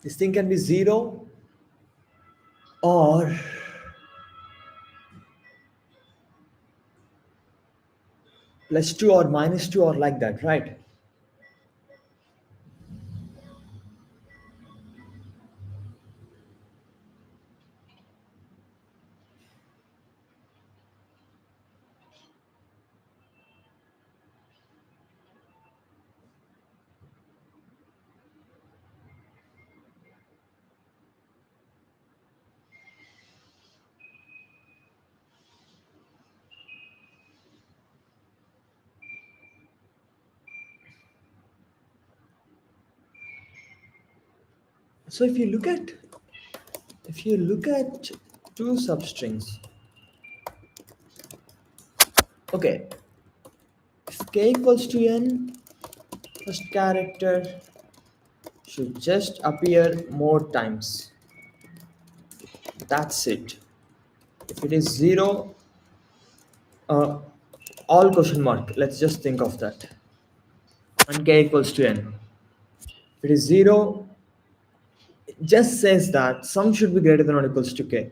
This thing can be 0 or plus 2 or minus 2 or like that, right? So if you look at two substrings, okay, if k equals to n, first character should just appear more times. That's it. If it is 0, uh, all question mark. Let's just think of that. And k equals to n. If it is 0, it just says that sum should be greater than or equals to k.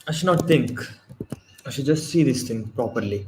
I should not think. I should just see this thing properly.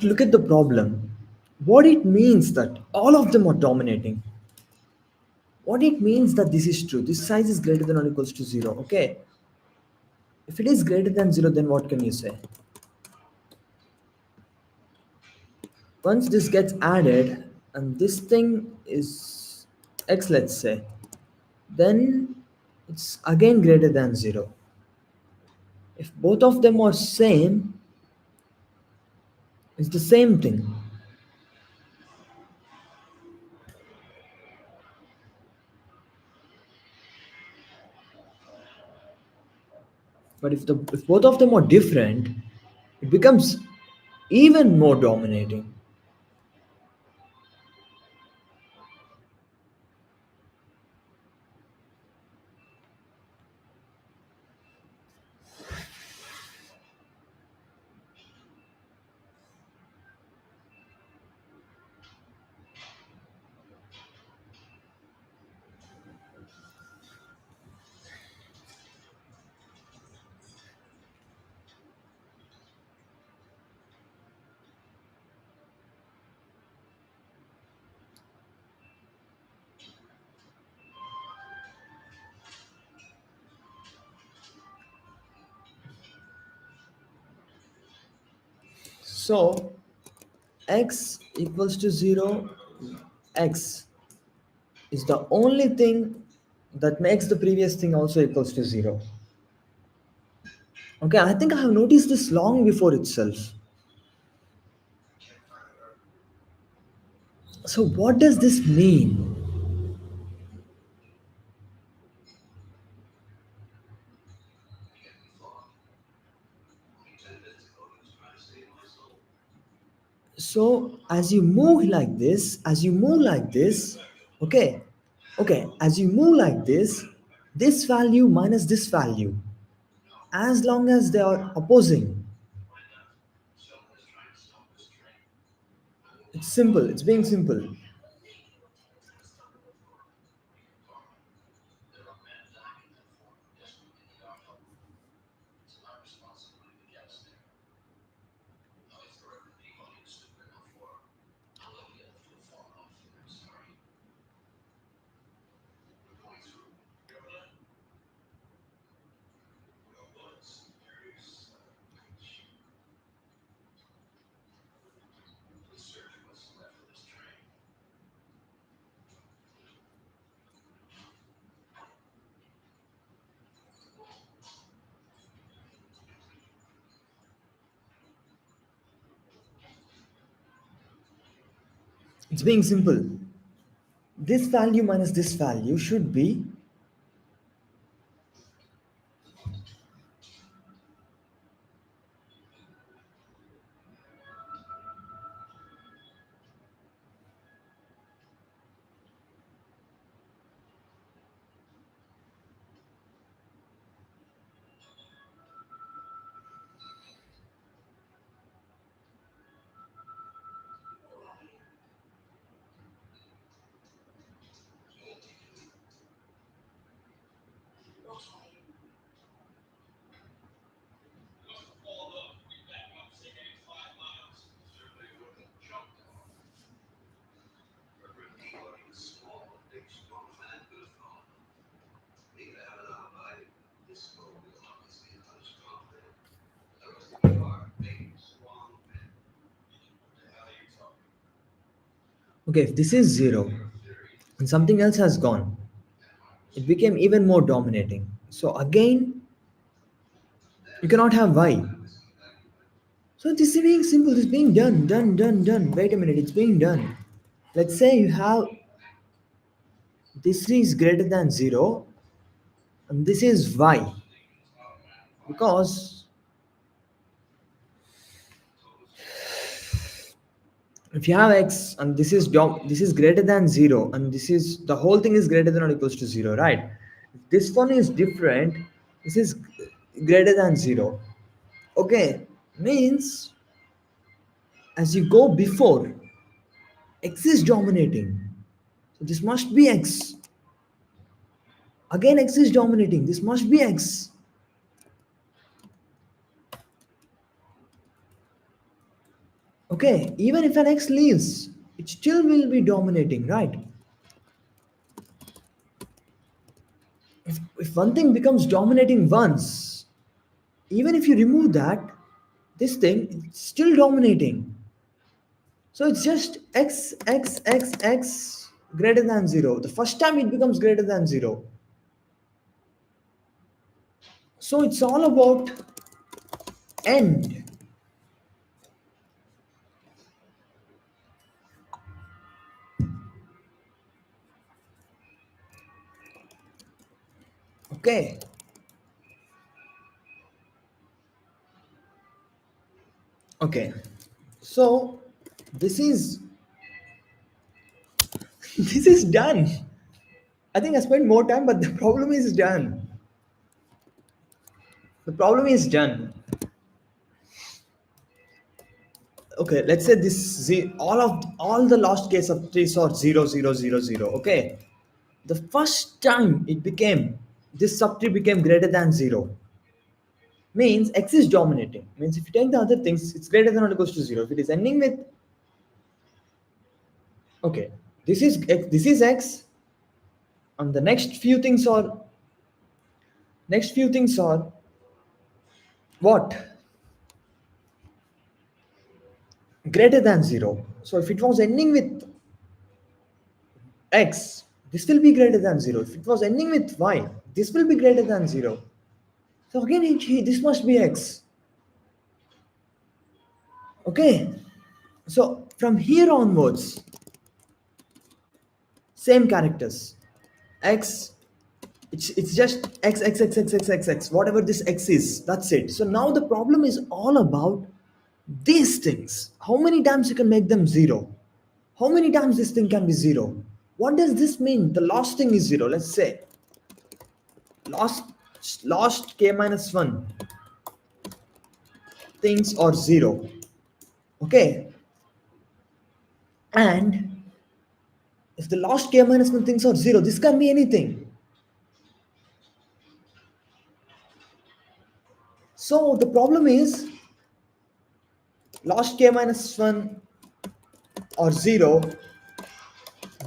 Look at the problem. What it means that all of them are dominating. What it means that this is true. This size is greater than or equals to 0. Okay. If it is greater than 0, then what can you say? Once this gets added, and this thing is x, let's say. then it's again greater than 0. If both of them are same, it's the same thing. But if both of them are different, it becomes even more dominating. So x equals to 0, x is the only thing that makes the previous thing also equals to 0. Okay, I think I have noticed this long before itself. So what does this mean? So as you move like this, okay, as you move like this value minus this value, as long as they are opposing, it's simple, it's being simple. It's being simple. This value minus this value should be, okay, if this is 0 and something else has gone, it became even more dominating. So again, you cannot have y. So this is being simple, it's being done. Wait a minute, it's being done. Let's say you have this is greater than 0 and this is y, because if you have x and this is greater than 0 and this is the whole thing is greater than or equals to 0, right? If this one is different, this is greater than 0. Okay, means as you go before, x is dominating. So this must be x. Again, x is dominating. This must be x. Okay, even if an x leaves, it still will be dominating, right? If one thing becomes dominating once, even if you remove that, this thing is still dominating. So it's just x greater than 0. The first time it becomes greater than 0. So it's all about end. Okay. Okay. So this is this is done. I think I spent more time, but the problem is done. The problem is done. Okay, let's say all the last case of trees are 0 0 0 0. Okay, the first time it became this subtree became greater than 0 means x is dominating. Means if you take the other things, it's greater than or equals to 0. If it is ending with, okay, this is x, and the next few things are what, greater than 0. So if it was ending with x, this will be greater than 0. If it was ending with y, this will be greater than 0. So again, this must be x. Okay. So from here onwards, same characters. X, it's just x, whatever this x is, that's it. So now the problem is all about these things. How many times you can make them 0? How many times this thing can be 0? What does this mean? The last thing is 0. Let's say last last k minus 1 things are 0. Okay. And if the last k minus 1 things are 0, this can be anything. So the problem is last k minus 1 or 0,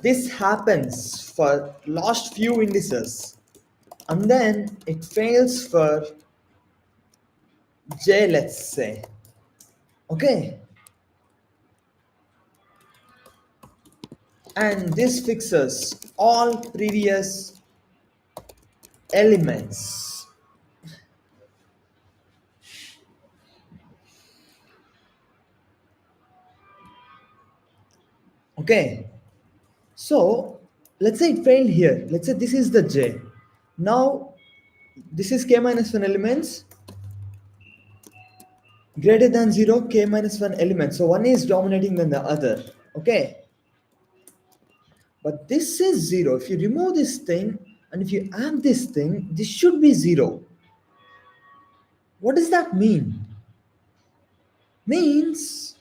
this happens for last few indices, and then it fails for j, let's say. Okay, and this fixes all previous elements. Okay, so let's say it failed here. Let's say this is the j. Now this is k minus 1 elements greater than 0, k minus 1 element. So one is dominating than the other. Okay, but this is 0. If you remove this thing and if you add this thing, this should be 0. What does that mean? Means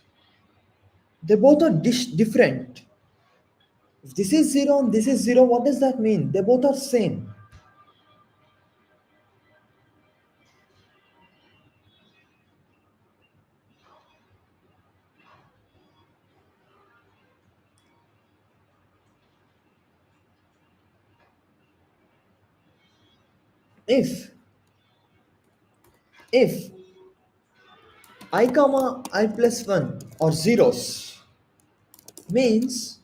they both are different. If this is 0 and this is 0, what does that mean? They both are same. If if I comma I plus 1 or zeros, means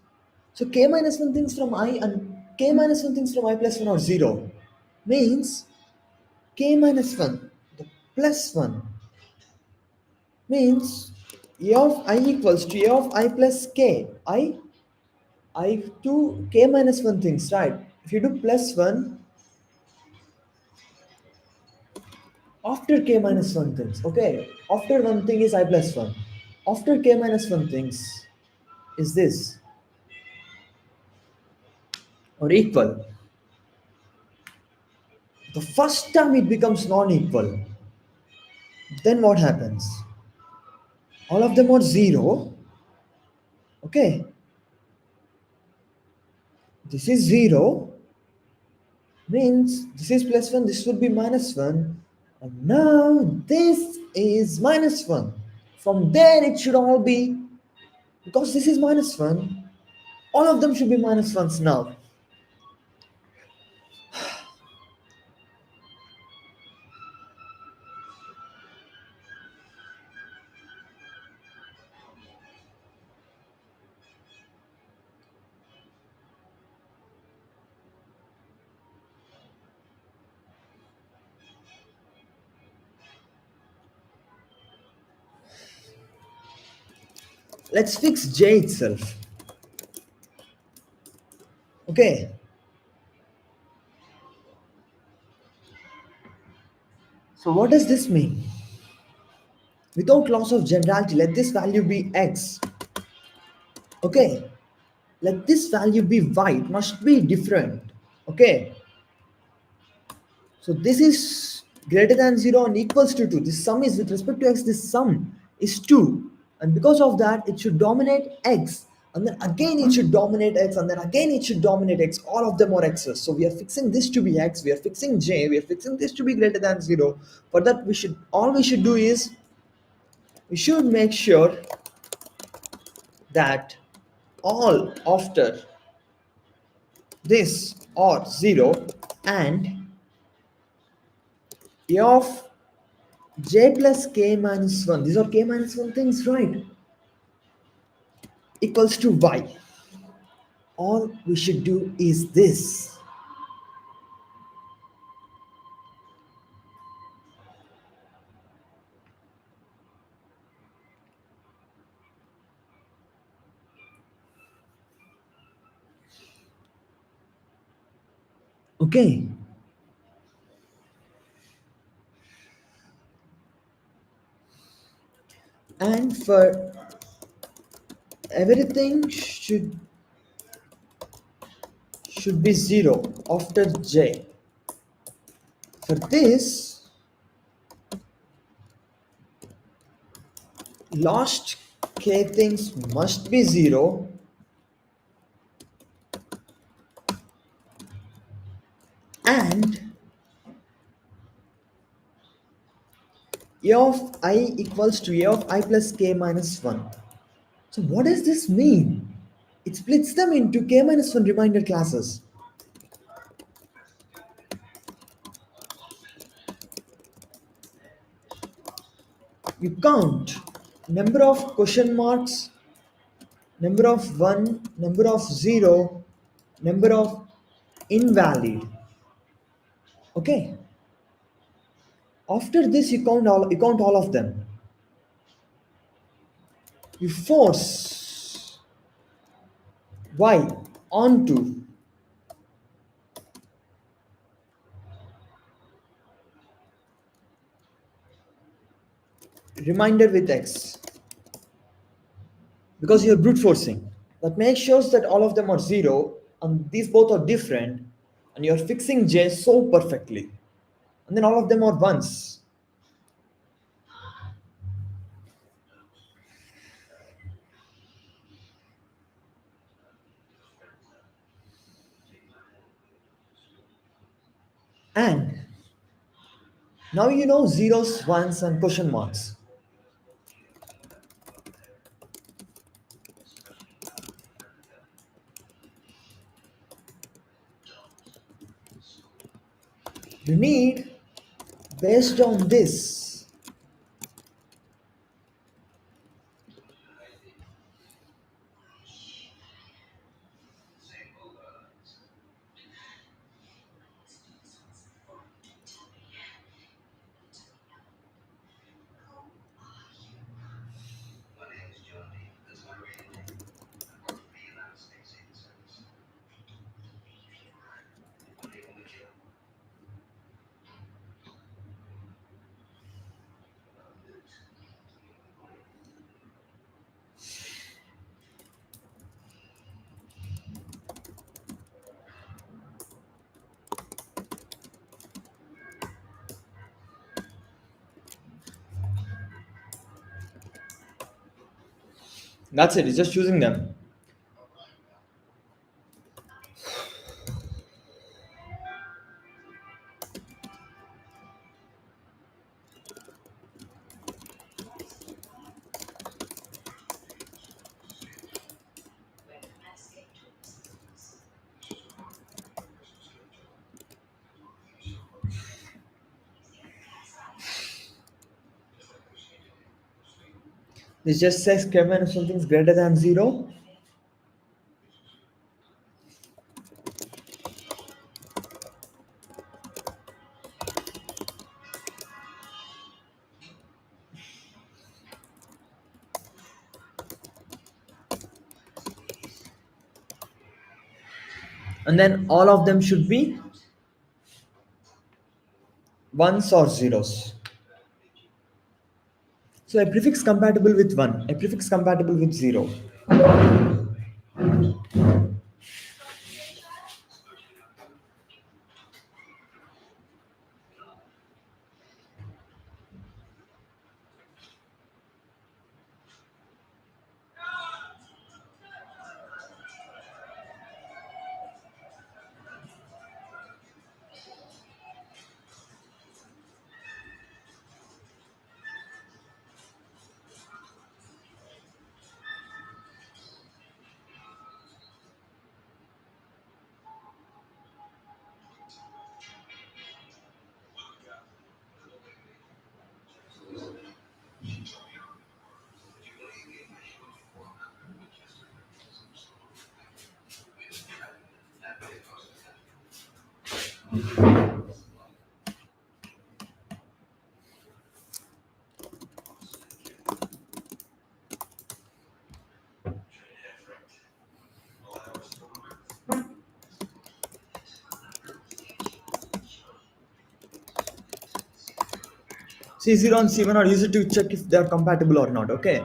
so k minus 1 things from I and k minus 1 things from I plus 1 or 0, means k minus 1 the plus 1 means a of I equals to a of I plus k I to k minus 1 things, right? If you do plus 1 after k minus 1 things, okay, after one thing is I plus 1, after k minus 1 things is this or equal. The first time it becomes non-equal, then what happens? All of them are 0. Okay, this is 0 means this is plus 1, this would be minus 1, and now this is minus 1. From there it should all be, because this is minus 1, all of them should be minus 1s now. Let's fix j itself. Okay, so what does this mean? Without loss of generality, let this value be x. Okay, let this value be y. It must be different. Okay, so this is greater than 0 and equals to 2. This sum is with respect to x, this sum is 2. And because of that, it should dominate x. And then again it should dominate x. And then again it should dominate x. All of them are x's. So we are fixing this to be x. We are fixing j. We are fixing this to be greater than 0. For that, all we should do is we should make sure that all after this are 0 and a of j plus k minus 1, these are k minus 1 things, right, equals to y. All we should do is this. Okay, and for everything should be 0 after j. For this, last k things must be 0 and a of I equals to a of I plus k minus 1. So what does this mean? It splits them into k minus 1 remainder classes. You count number of question marks, number of 1, number of 0, number of invalid. Okay. After this, you count all of them. You force y onto remainder with x because you're brute forcing. That makes sure that all of them are 0 and these both are different and you're fixing j so perfectly. And then all of them are ones. And now you know zeros, ones, and question marks. You need, based on this, that's it, it's just choosing them. This just says Kevin if something's greater than 0. and then all of them should be ones or zeros. So a prefix compatible with 1, a prefix compatible with 0. C0 and C1 are used to check if they are compatible or not, okay?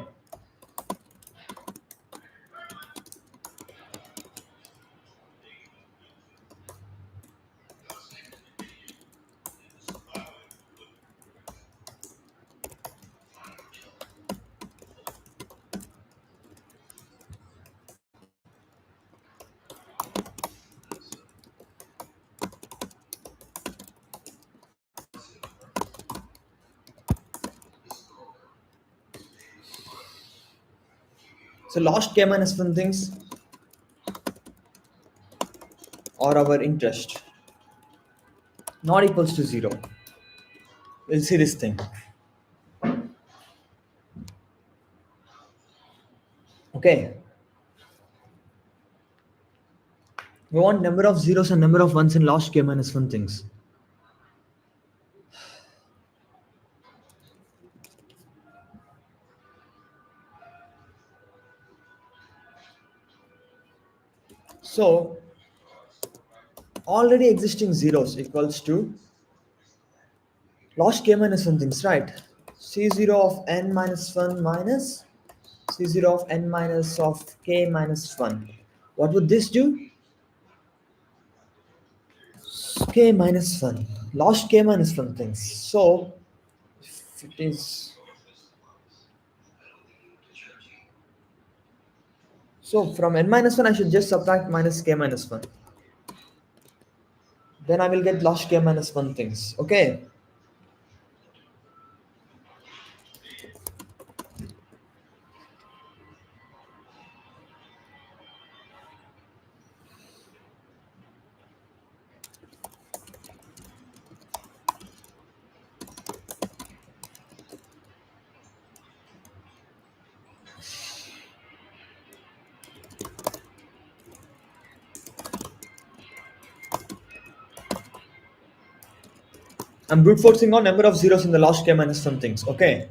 So lost k minus 1 things or our interest not equals to 0. We'll see this thing. Okay. We want number of zeros and number of ones in lost k minus 1 things. So already existing zeros equals to lost k minus 1 things, right? C0 of n minus 1 minus C0 of n minus of k minus 1. What would this do? K minus 1. Lost k minus 1 things. So if it is so from n minus 1 I should just subtract minus k minus 1. Then I will get lost k minus 1 things. Okay. I'm brute forcing on number of zeros in the lost k minus 1 things. Okay.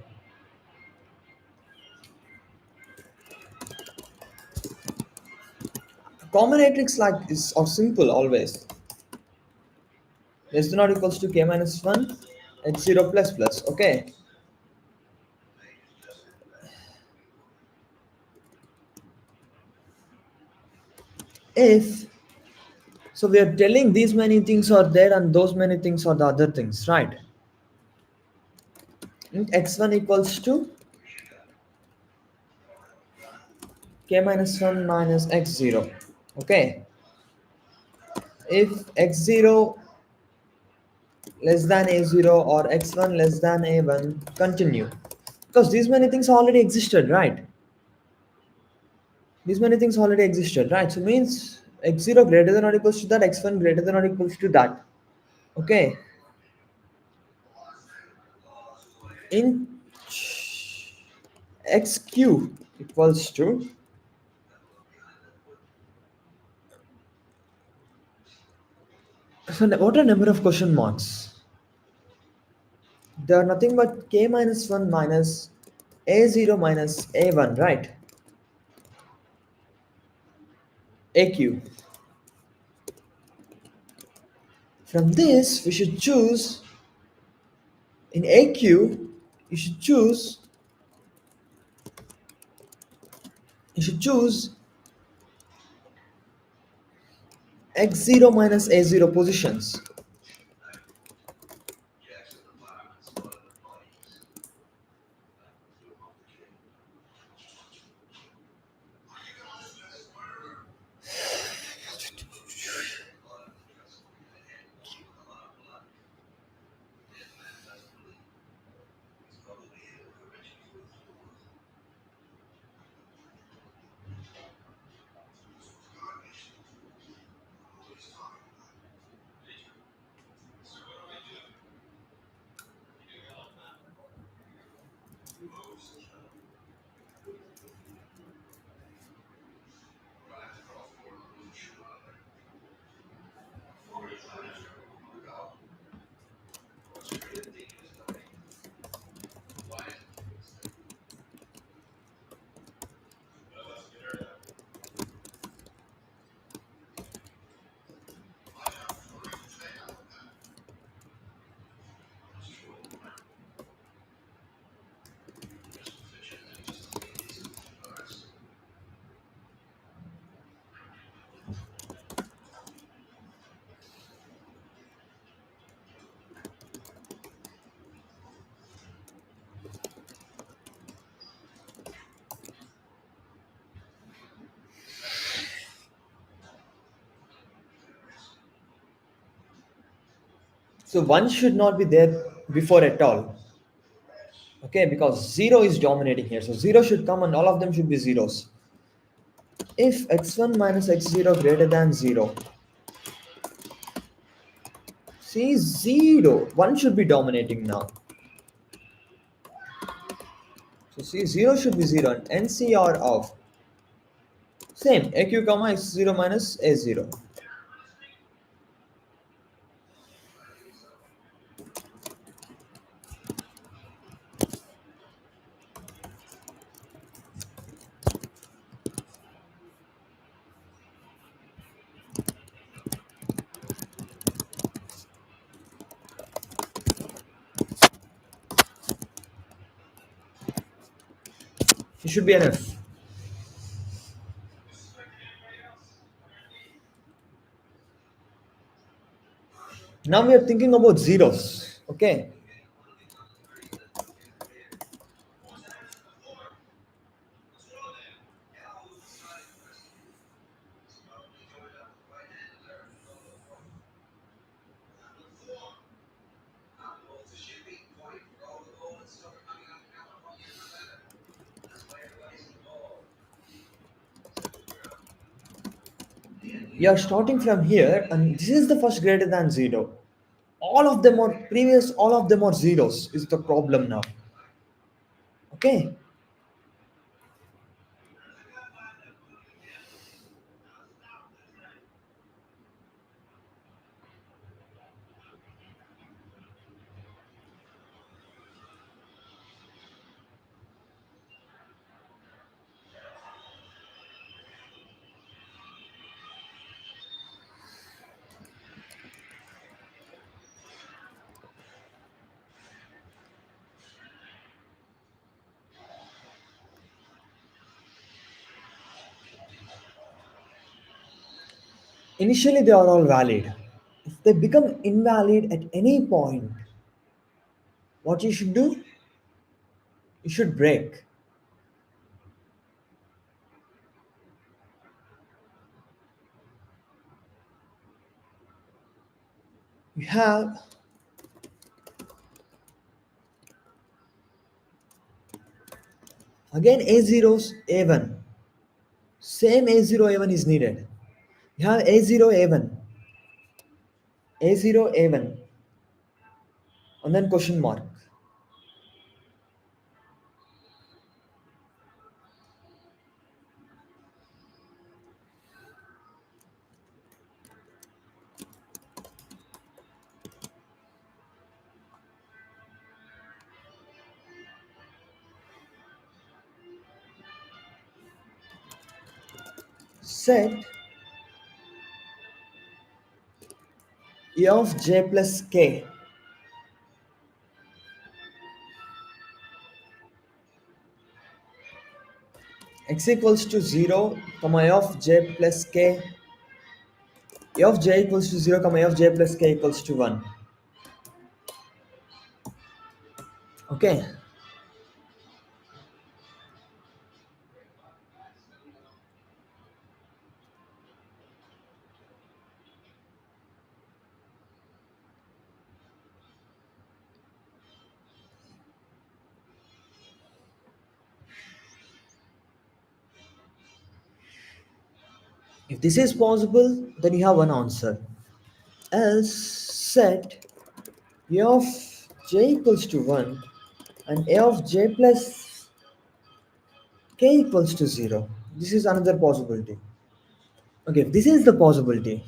Combinatorics like is are simple always. Less than or equals to k minus 1 h0 plus plus. Okay. If so, we are telling these many things are there and those many things are the other things, right? X1 equals to k minus 1 minus x0. Okay. If x0 less than a0 or x1 less than a1, continue. Because these many things already existed, right? These many things already existed, right? So means x0 greater than or equals to that, x1 greater than or equals to that. Okay. In xq equals to so what are number of question marks? They are nothing but k minus 1 minus a0 minus a1, right? AQ. From this, we should choose in AQ. You should choose. You should choose x0 minus a0 positions. So 1 should not be there before at all. Okay, because 0 is dominating here. So 0 should come and all of them should be zeros. If x1 minus x0 greater than 0, see 0, 1 should be dominating now. So see 0 should be 0 and NCR of same AQ comma x0 minus a0. It should be an F. Now we are thinking about zeros. Okay. You are starting from here and this is the first greater than 0. All of them are previous, all of them are zeros is the problem now. Okay. Initially, they are all valid. If they become invalid at any point, what you should do? You should break. You have again A0's A1. Same A0 A1 is needed. You have A0 A1, A0 A1, and then question mark. Set A of j plus k x equals to 0, comma a of j plus k, a of j equals to 0, comma a of j plus k equals to 1. Okay, if this is possible, then you have one answer. Else, set a of j equals to 1 and a of j plus k equals to 0. This is another possibility. Okay, this is the possibility.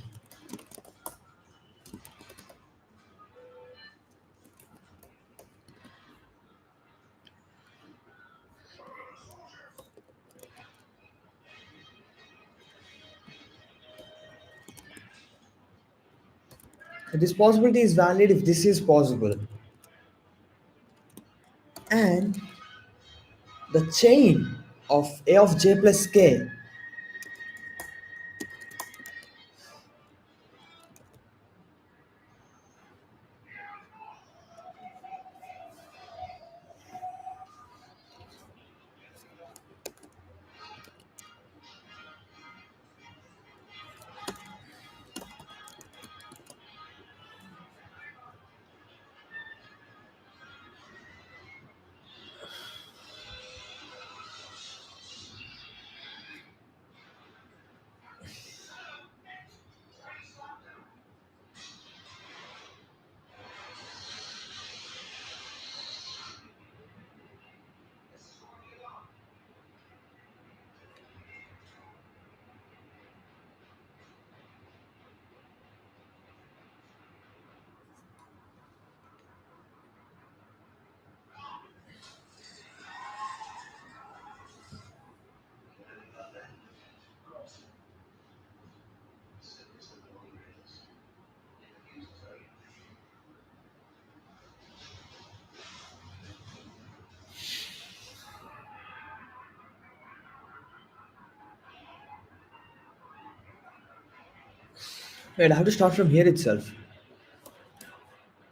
This possibility is valid if this is possible. And the chain of a of j plus k, wait, I have to start from here itself.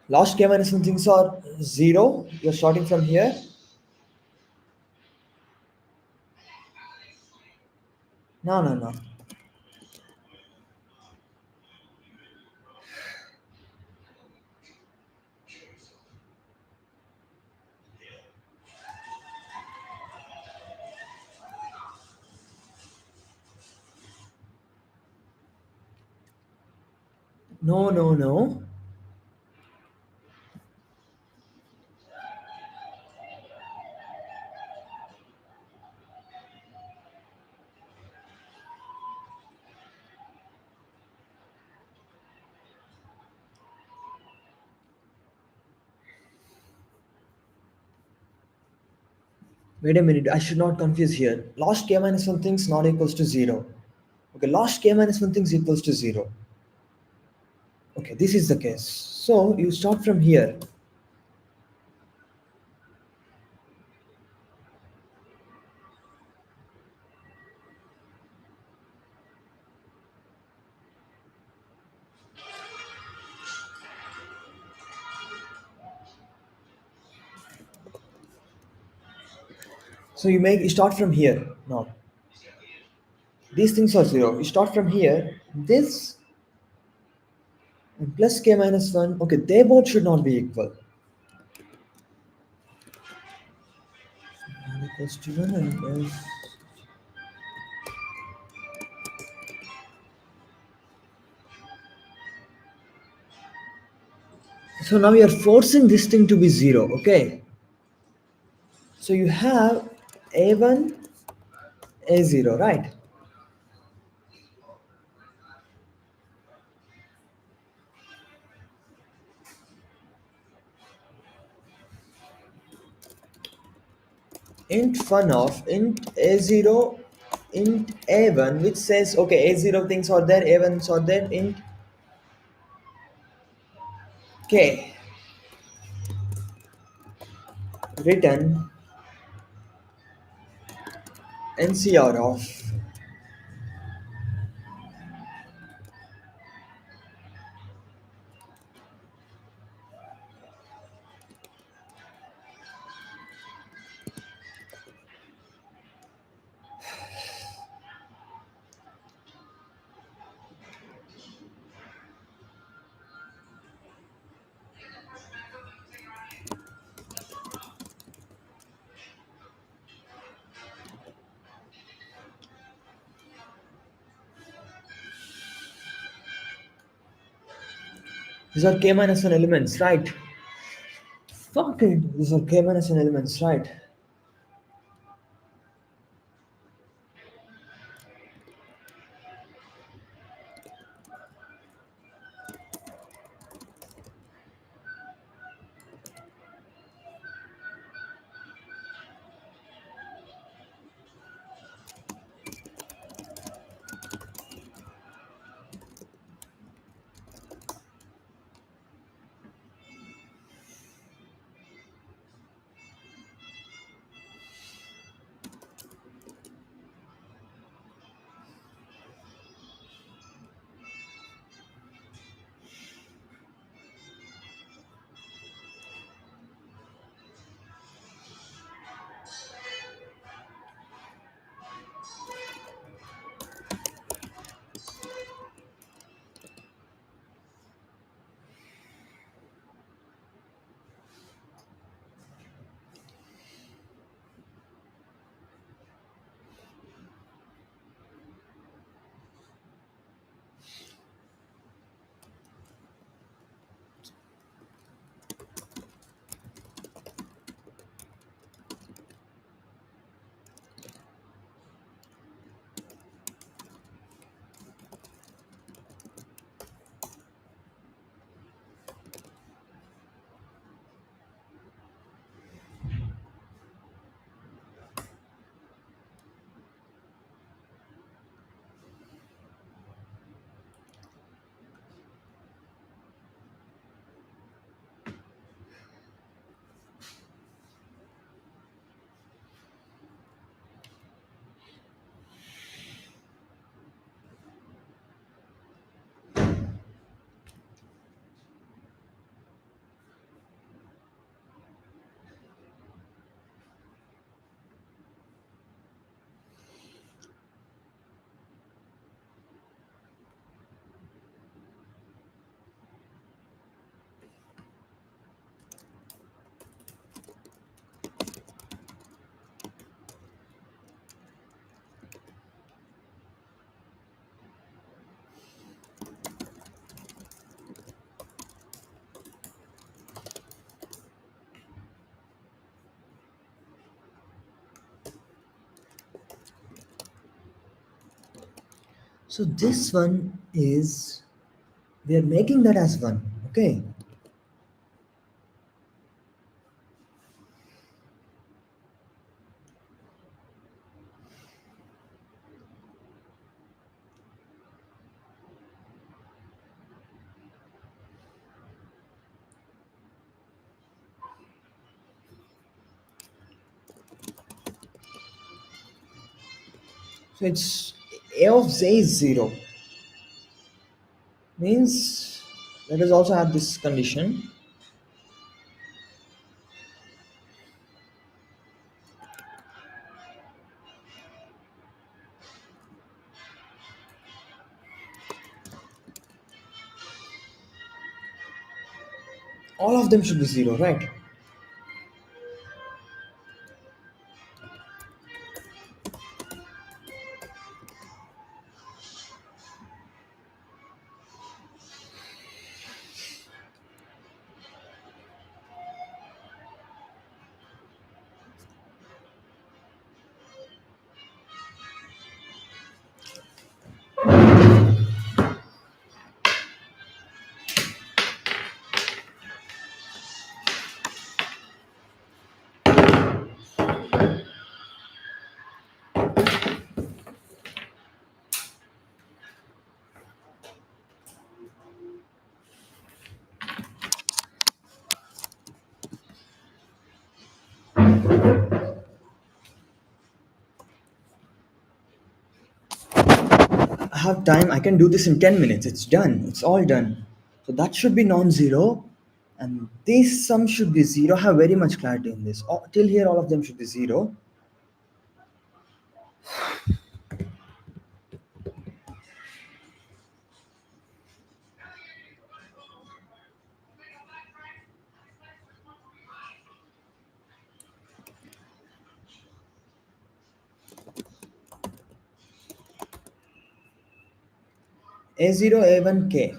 Last k minus 1 things are 0. You're starting from here. No, no, no. No, no, no. Wait a minute. I should not confuse here. Last k minus 1 things not equals to 0. Okay, last k minus 1 things equals to 0. Okay, this is the case. So you start from here. So you start from here. Now these things are 0. You start from here. This and plus k minus 1. Okay, they both should not be equal. 1 equals to 1 and so now you are forcing this thing to be 0. Okay. So you have a1, a0, right? Int fun of int a0 int a1, which says okay, a0 things are there, a1s are there, int Okay, written NCR of. These are K minus 1 elements, right? Fuck it. These are K minus 1 elements, right? So this one is, we are making that as one. Okay. So it's A of Z is 0. Means let us also have this condition. All of them should be 0, right? have time. I can do this in 10 minutes. It's done. It's all done. So that should be non-zero. And this sum should be zero. I have very much clarity in this. Till here, all of them should be zero. A0, A1, K.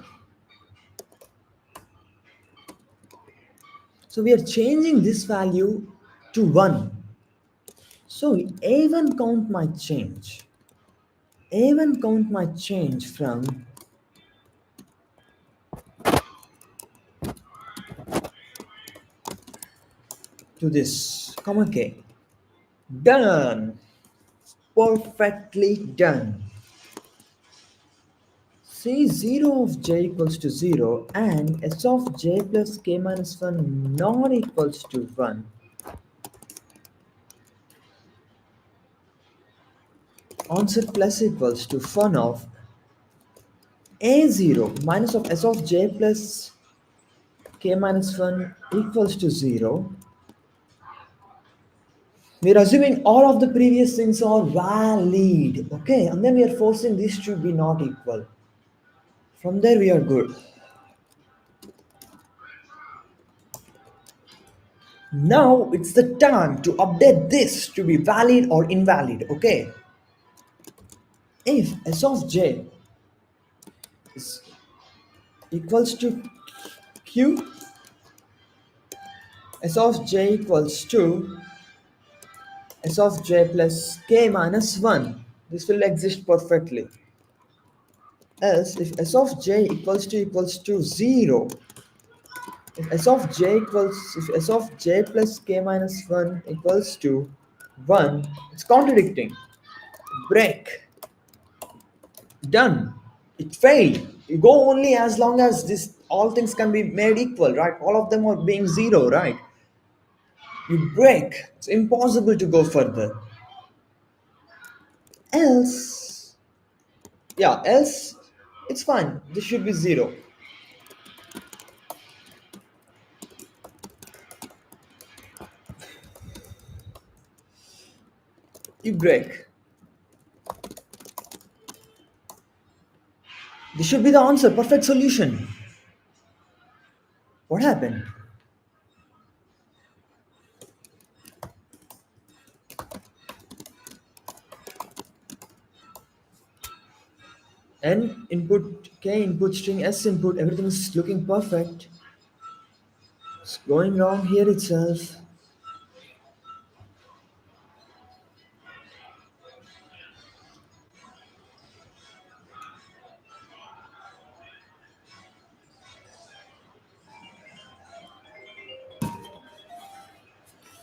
So we are changing this value to 1. So A1 count might change. A1 count might change from to this, comma K. Done. Perfectly done. See 0 of j equals to 0 and s of j plus k minus 1 not equals to 1. Answer plus equals to fun of a0 minus of s of j plus k minus 1 equals to 0. We're assuming all of the previous things are valid, okay, and then we are forcing this to be not equal. From there we are good. Now it's the time to update this to be valid or invalid, okay? If s of j is equals to q, s of j equals to s of j plus k minus 1, this will exist perfectly. Else, if s of j equals to 0, if s of j plus k minus 1 equals to 1, it's contradicting. Break. Done. It failed. You go only as long as this all things can be made equal, right? All of them are being 0, right? You break. It's impossible to go further. Else, yeah, else it's fine. This should be 0. You break. This should be the answer. Perfect solution. What happened? N input, K input, string S input, everything is looking perfect. It's going wrong here itself.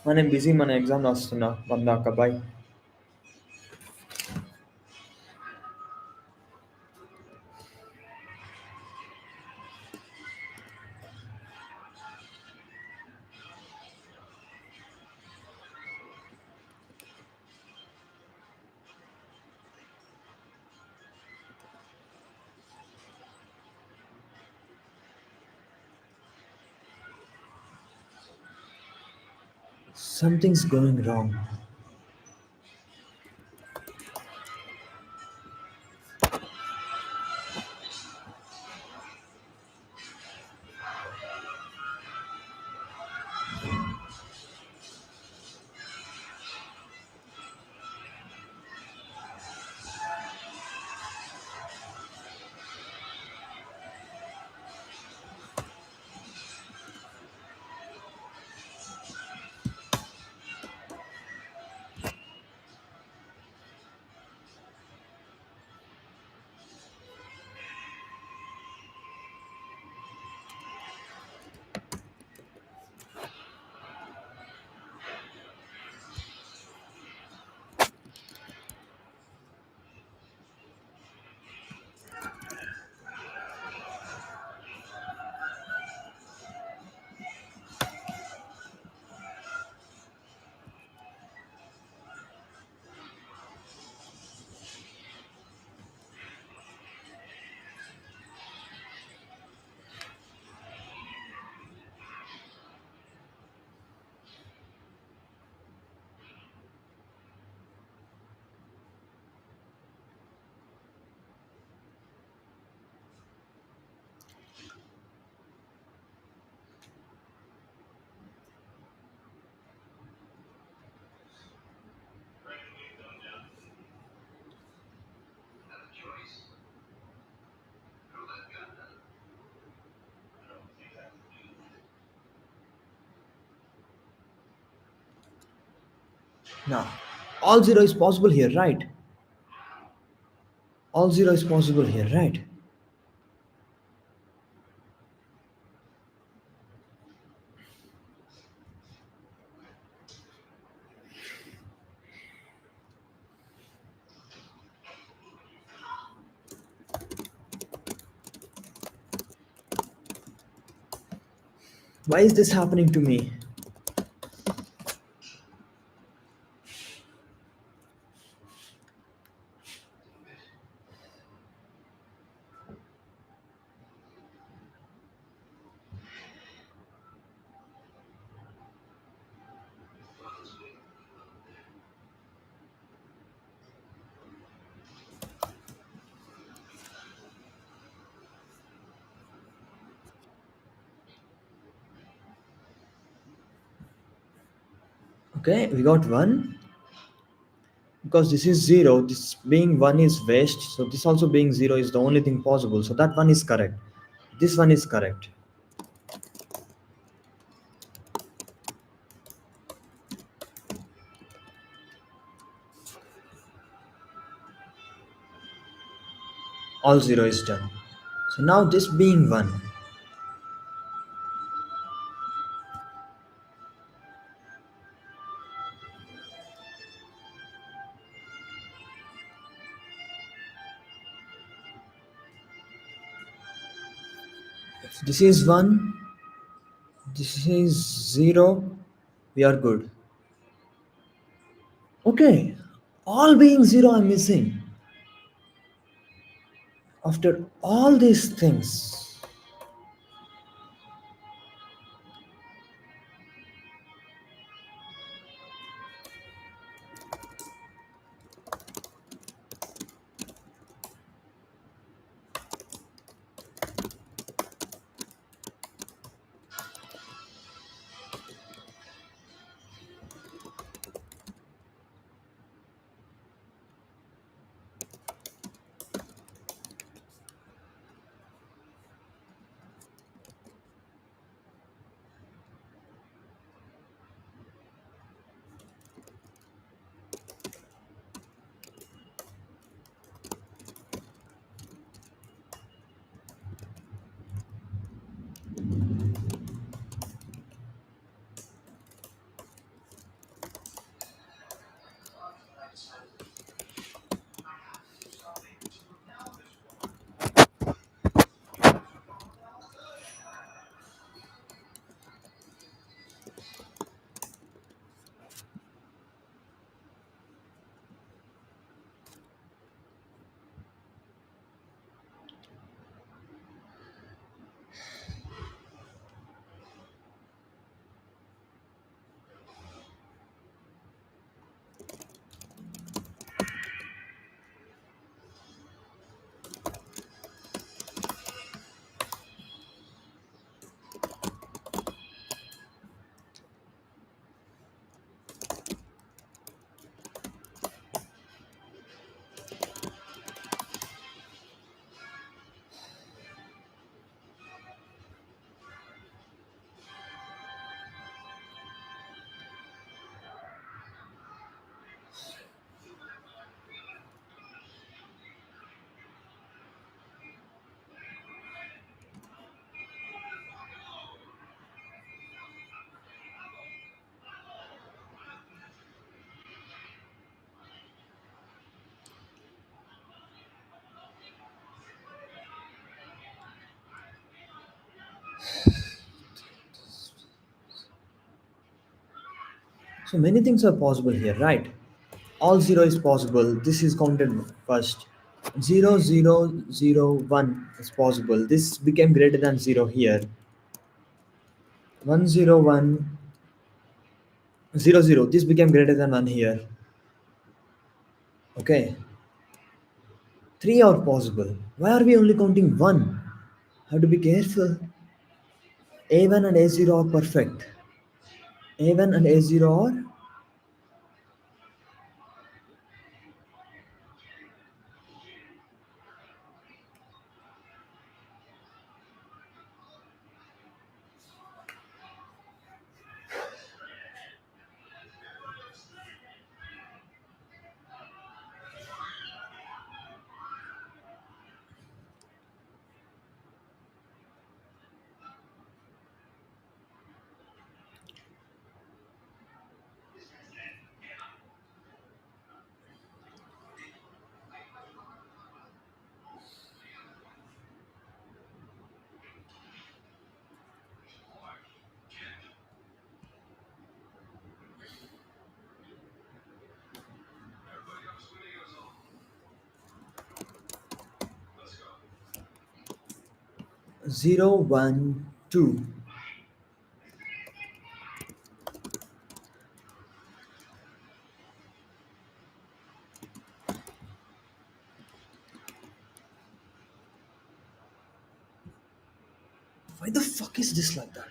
Man, I'm busy, man. Exam రాస్తున్నా వందాక bye. Something's going wrong. Now, all zero is possible here, right? All zero is possible here, right? Why is this happening to me? Okay, we got one. Because this is zero, this being one is waste, so this also being zero is the only thing possible. So that one is correct. This one is correct. All zero is done. So now this being one, if this is one, this is zero, we are good. Okay, all being zero I'm missing. After all these things, so many things are possible here, right? All zero is possible. This is counted first. Zero, zero, zero, one is possible. This became greater than zero here. 101 zero zero, this became greater than 1 here. Okay, 3 are possible. Why are we only counting 1? Have to be careful. A1 and A0 are perfect. A1 and A0 are Zero, one, two. Why the fuck is this like that?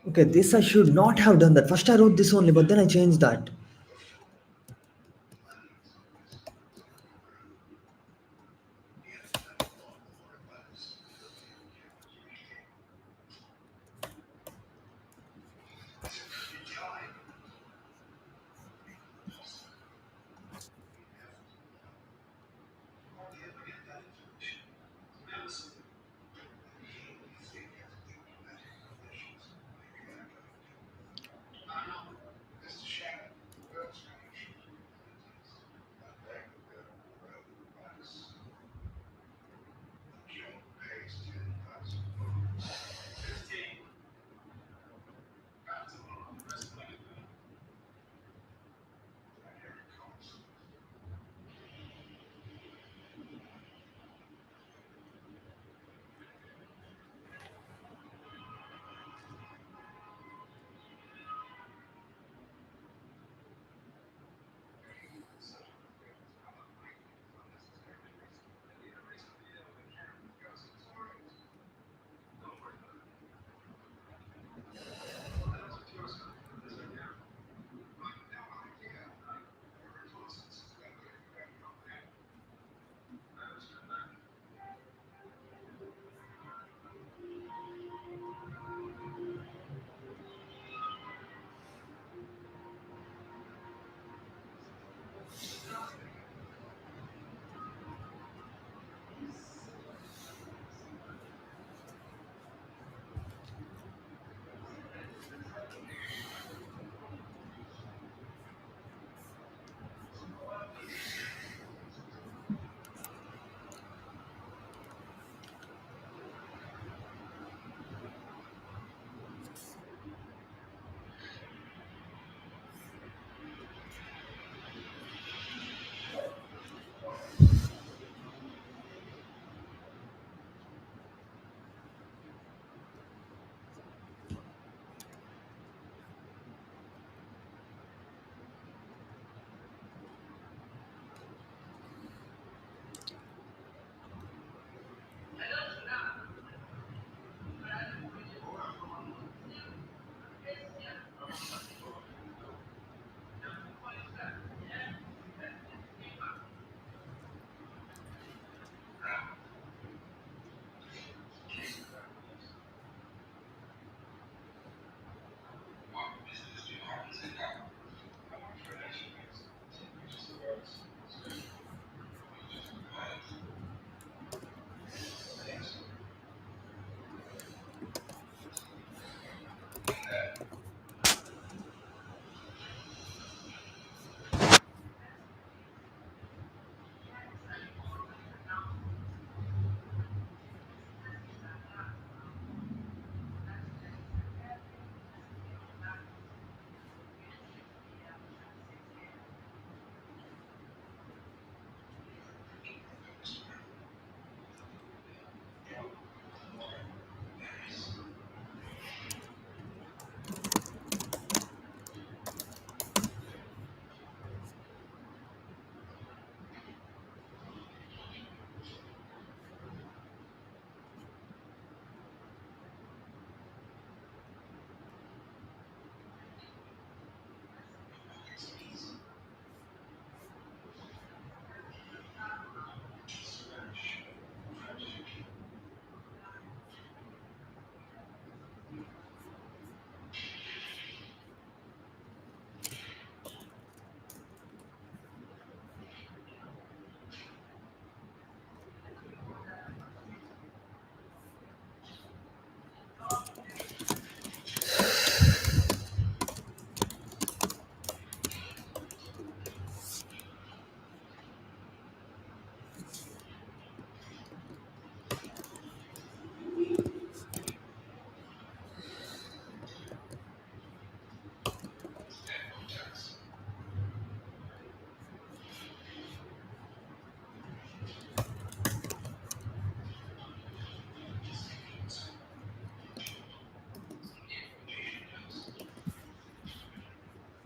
Okay, this I should not have done that. First I wrote this only, but then I changed that.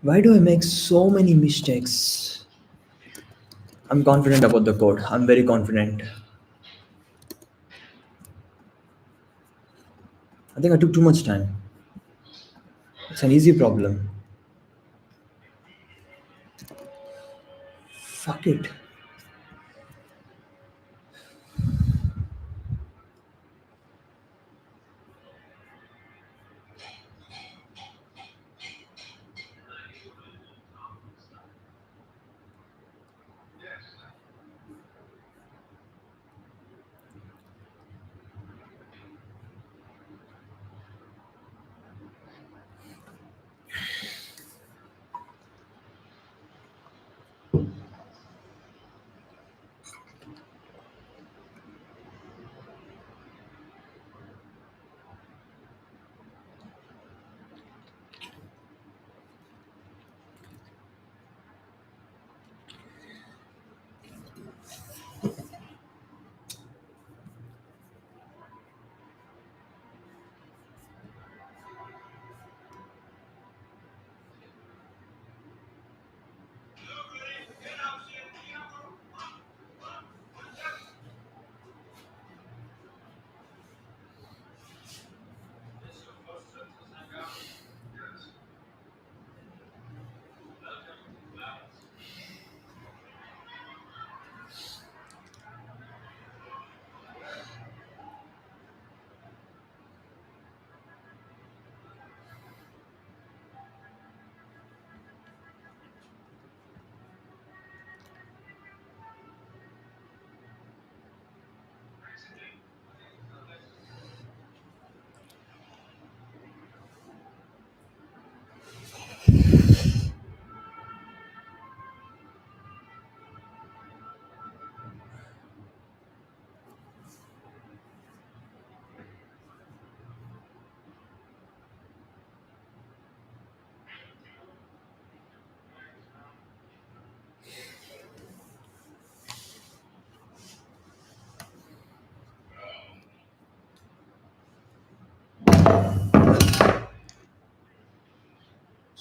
Why do I make so many mistakes? I'm confident about the code. I'm very confident. I think I took too much time. It's an easy problem. Fuck it.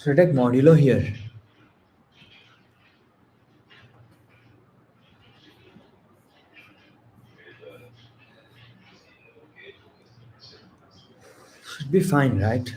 Should I take modulo here? Should be fine, right?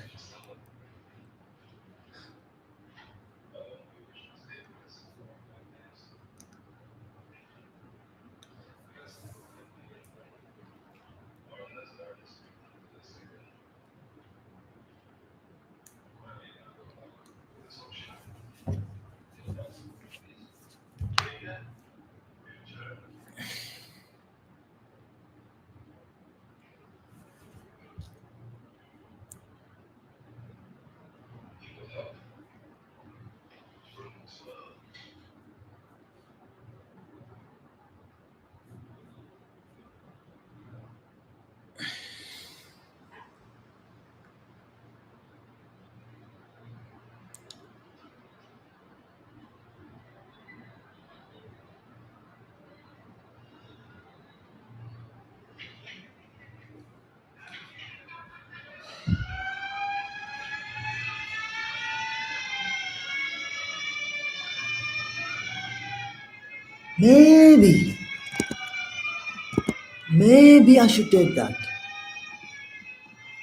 Maybe. Maybe I should take that.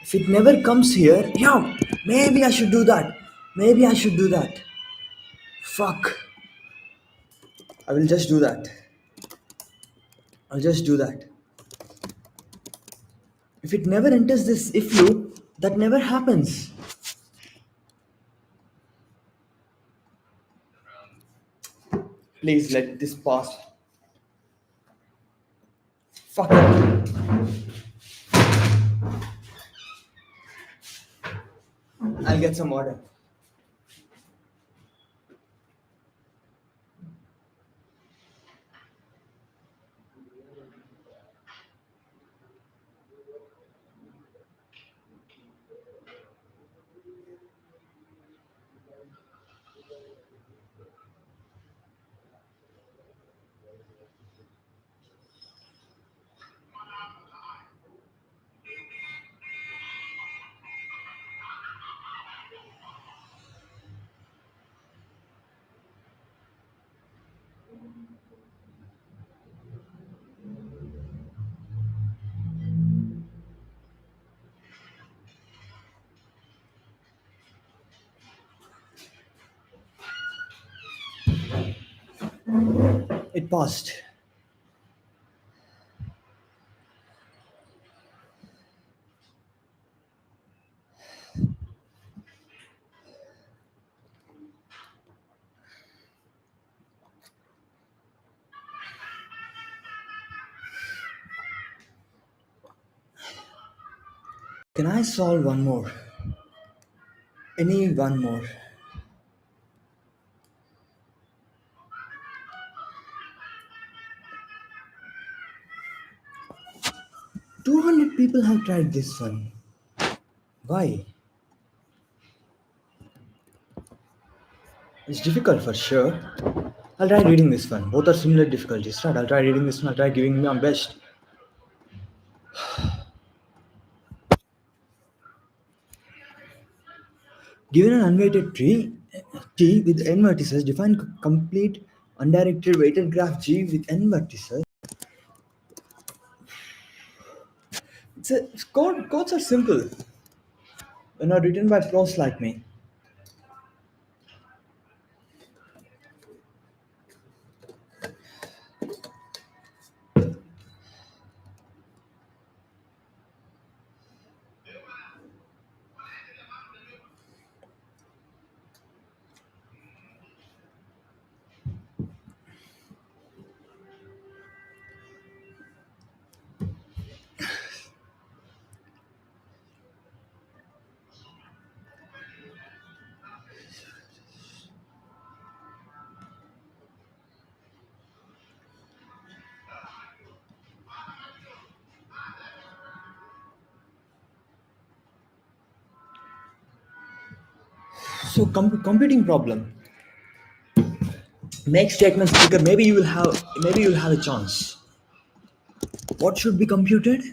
If it never comes here, yeah, maybe I should do that. Maybe I should do that. Fuck. I will just do that. I'll just do that. If it never enters this if loop, that never happens. Please let this pass. Fuck it. I'll get some water. It passed. Can I solve one more? Any one more? 200 people have tried this one. Why? It's difficult for sure. I'll try reading this one. Both are similar difficulties, right? I'll try reading this one. I'll try giving my best. Given an unweighted tree T with n vertices, define complete undirected weighted graph G with n vertices. Codes are simple. They're not written by pros like me. So computing problem. Make statements bigger. Maybe you'll have a chance. What should be computed?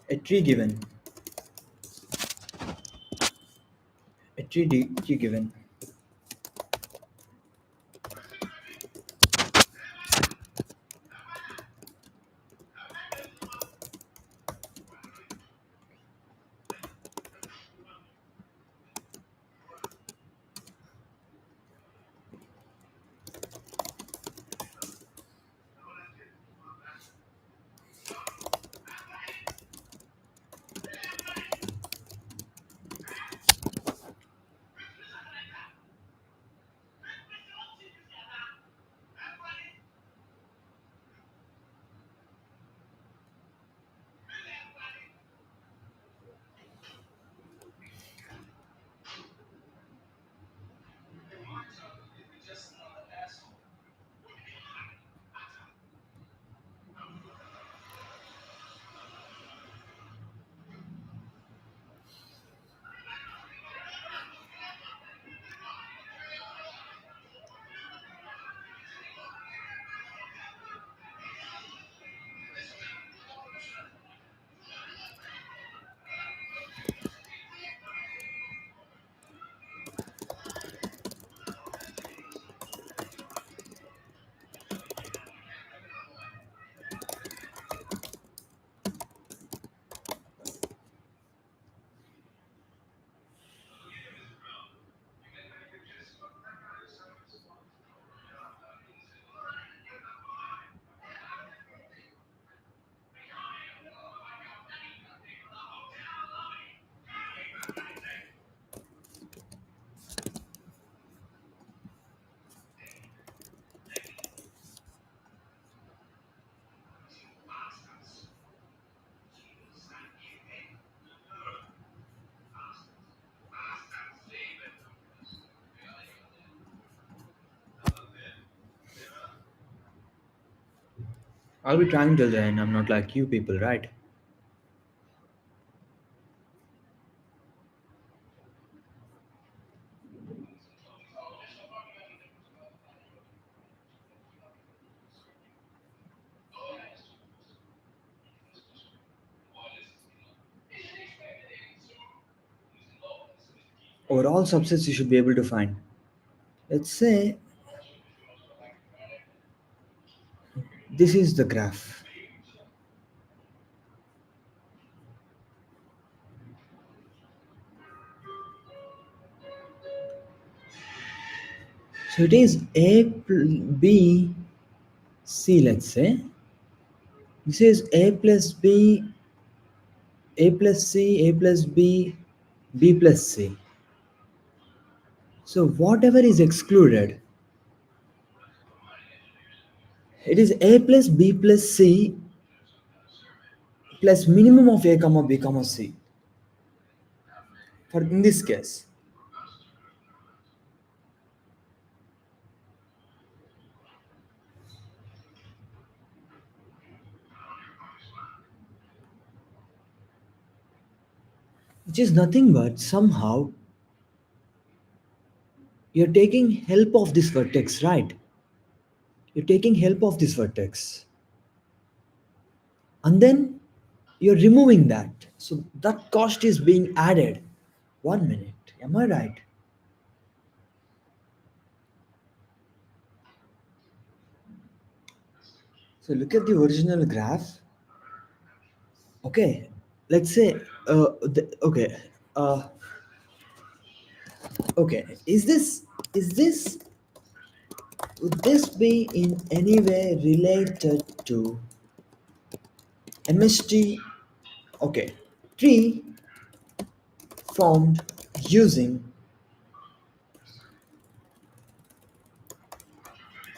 A tree given. A tree given. I'll be trying till the end. I'm not like you people, right? Over all subsets you should be able to find. Let's say this is the graph. So it is B C, let's say. This is A plus B, A plus C, A plus B, B plus C. So whatever is excluded, it is A plus B plus C plus minimum of A comma B comma C. For in this case, which is nothing but somehow you're taking help of this vertex, right? You're taking help of this vertex. And then you're removing that. So that cost is being added. 1 minute. Am I right? So look at the original graph. Okay. Let's say, okay. Uh, okay. Would this be in any way related to MST? Okay. Tree formed using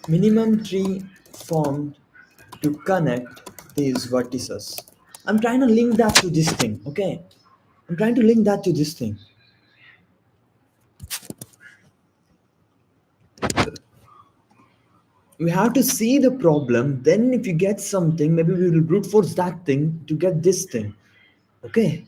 minimum tree formed to connect these vertices. I'm trying to link that to this thing, okay? I'm trying to link that to this thing. We have to see the problem, then if you get something, maybe we will brute force that thing to get this thing, okay?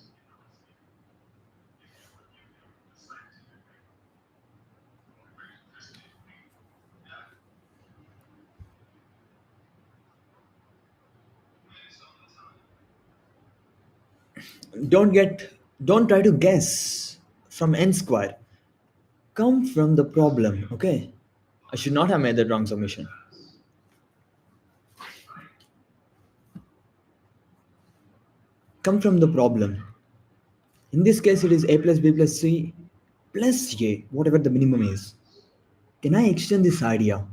Don't get, don't try to guess from n square. Come from the problem, okay? I should not have made that wrong submission. Come from the problem. In this case, it is a plus b plus c plus a, whatever the minimum is. Can I extend this idea?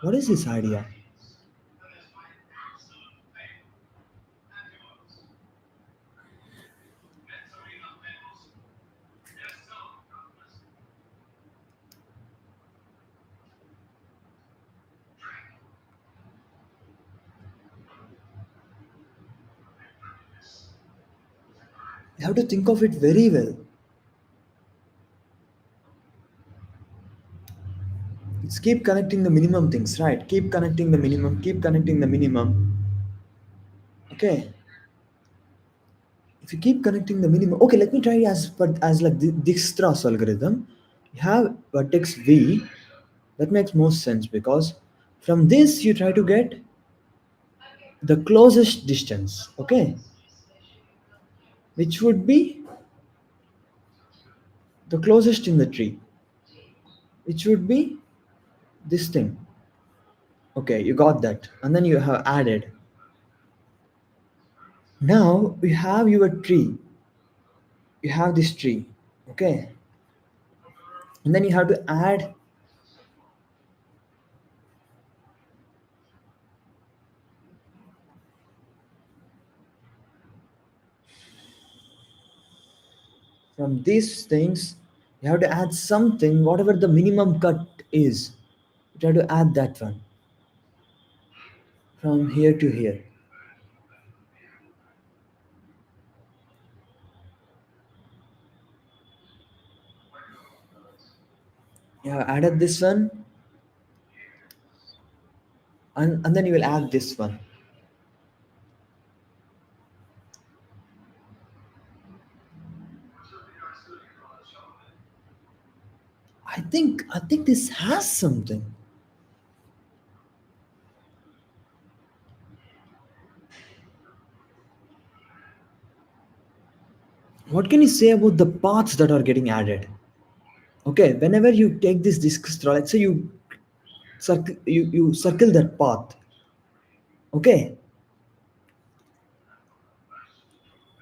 What is this idea? You have to think of it very well. It's keep connecting the minimum things, right? Keep connecting the minimum, keep connecting the minimum. Okay. If you keep connecting the minimum, okay, let me try as but as like the Dijkstra's algorithm. You have vertex V. That makes most sense because from this you try to get the closest distance, okay, which would be the closest in the tree, which would be this thing. Okay, you got that, and then you have added. Now you have your tree. You have this tree, okay, and then you have to add from these things. You have to add something, whatever the minimum cut is. You try to add that one from here to here. You have added this one, and then you will add this one. I think this has something. What can you say about the paths that are getting added? Okay, whenever you take this disc straw, let's say you circle that path. Okay,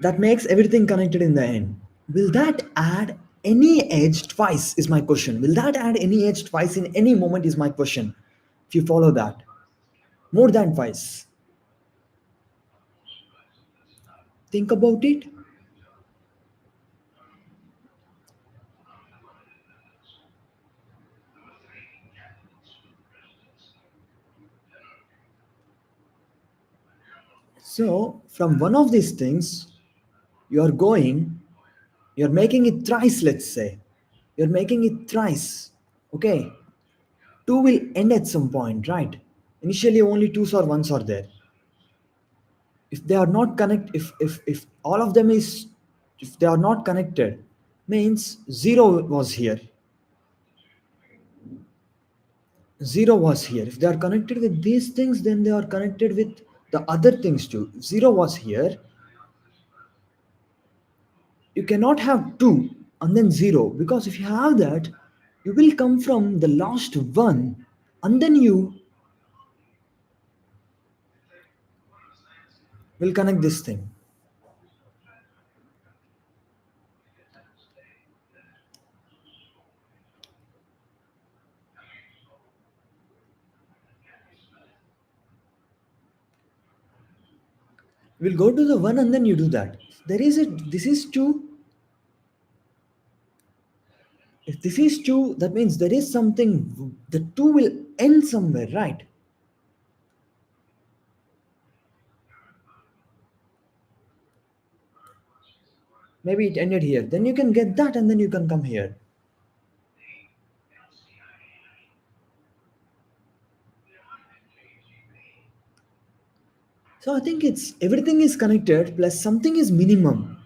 that makes everything connected in the end. Will that add any edge twice? Is my question. Will that add any edge twice in any moment? Is my question. If you follow that, more than twice. Think about it. So, from one of these things, you are going, you're making it thrice, let's say. You're making it thrice. Okay. Two will end at some point, right? Initially, only twos or ones are there. If they are not connect, if all of them is, if they are not connected, means zero was here. Zero was here. If they are connected with these things, then they are connected with the other things too. If zero was here, you cannot have two and then zero, because if you have that, you will come from the last one and then you will connect this thing. We'll go to the one and then you do that. There is a, this is two. If this is two, that means there is something, the two will end somewhere, right? Maybe it ended here. Then you can get that and then you can come here. So I think it's everything is connected plus something is minimum.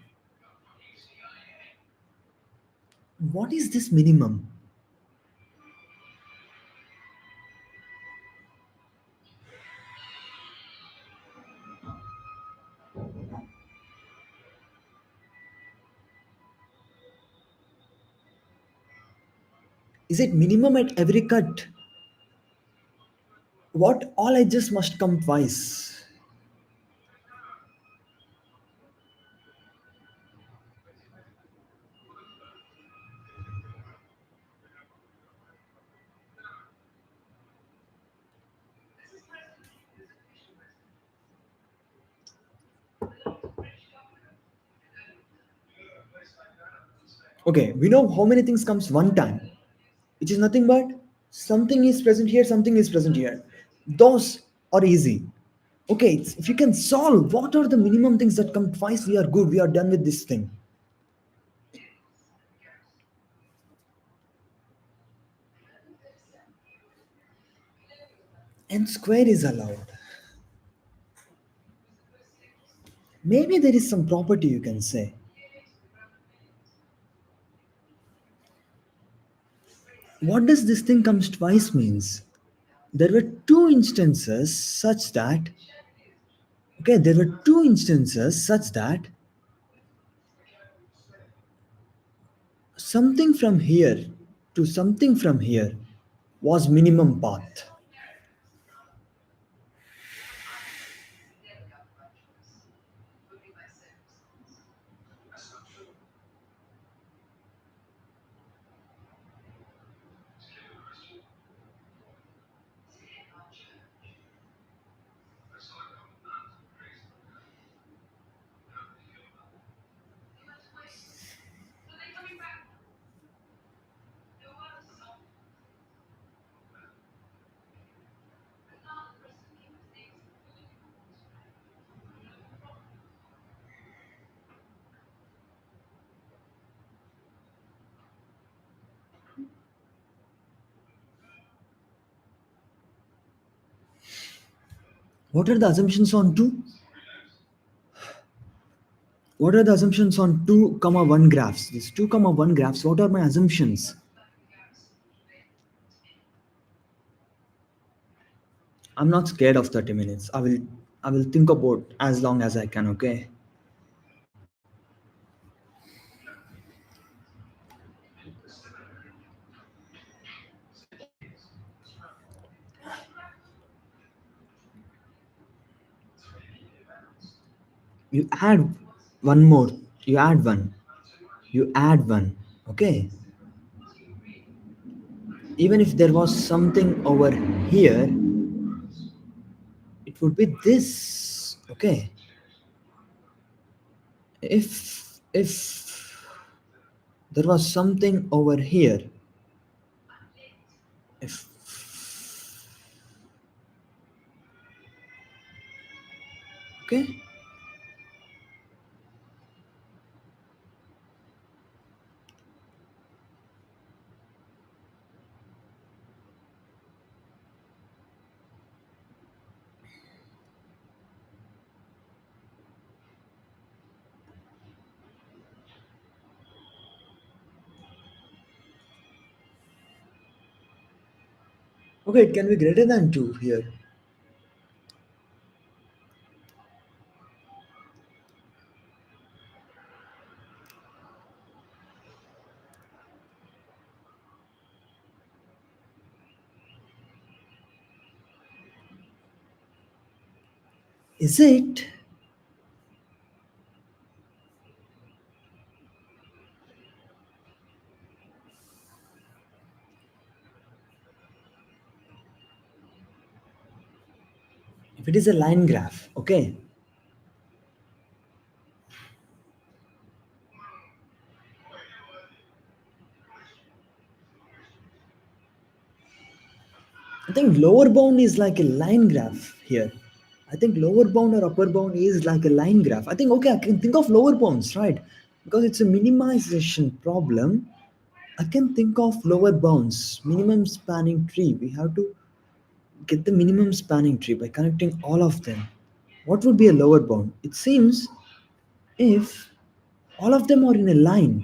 What is this minimum? Is it minimum at every cut? What all edges must come twice? Okay, we know how many things comes one time, which is nothing but something is present here, something is present here. Those are easy. Okay, if you can solve what are the minimum things that come twice, we are good. We are done with this thing. And square is allowed. Maybe there is some property you can say. What does this thing comes twice means? There were two instances such that, okay, there were two instances such that something from here to something from here was minimum path. What are the assumptions on two? What are the assumptions on 2 comma 1 graphs? These 2 comma 1 graphs, what are my assumptions? I'm not scared of 30 minutes. I will think about as long as I can, okay? You add one more. You add one. You add one. Okay, even if there was something over here, it would be this. Okay, if there was something over here, if okay, okay, it can be greater than 2 here. Is it? If it is a line graph, okay, I think lower bound is like a line graph here. I think lower bound or upper bound is like a line graph. I think, okay, I can think of lower bounds, right? Because it's a minimization problem. I can think of lower bounds, minimum spanning tree. We have to get the minimum spanning tree by connecting all of them. What would be a lower bound? It seems if all of them are in a line,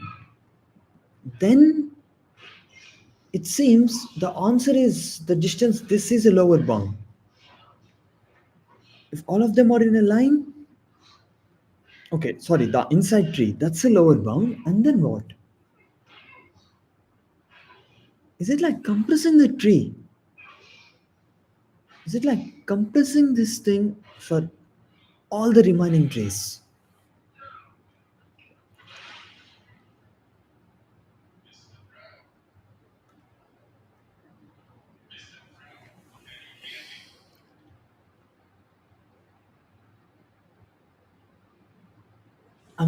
then it seems the answer is the distance. This is a lower bound. If all of them are in a line, okay, sorry, the inside tree, that's a lower bound. And then what? Is it like compressing the tree? Is it like compressing this thing for all the remaining trees? I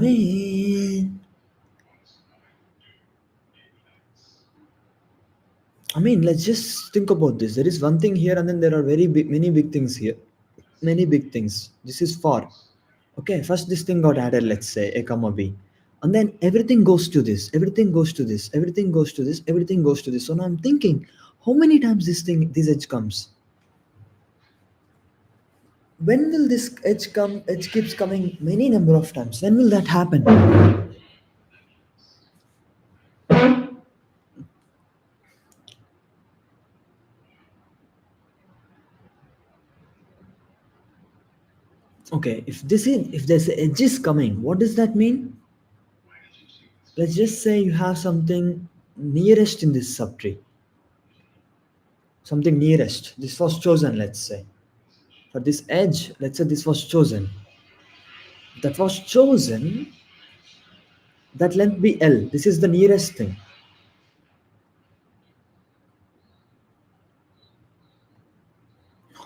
mean, let's just think about this. There is one thing here, and then there are very big, many big things here. Many big things. This is far. Okay, first this thing got added, let's say, a comma b. And then everything goes to this, everything goes to this, everything goes to this, everything goes to this. So now I'm thinking, how many times this edge comes? When will this edge come? Edge keeps coming many number of times. When will that happen? Okay, if there's edge is coming, what does that mean? Let's just say you have something nearest in this subtree. Something nearest. This was chosen, let's say. For this edge, let's say this was chosen. That was chosen, that length be L. This is the nearest thing.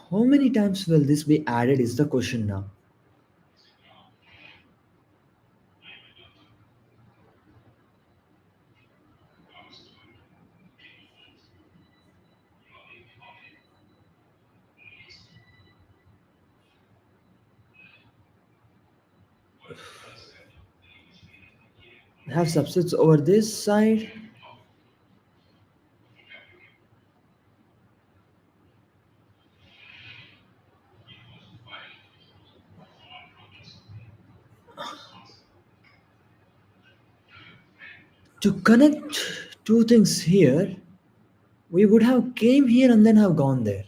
How many times will this be added is the question now. Have subsets over this side. To connect two things here, we would have came here and then have gone there.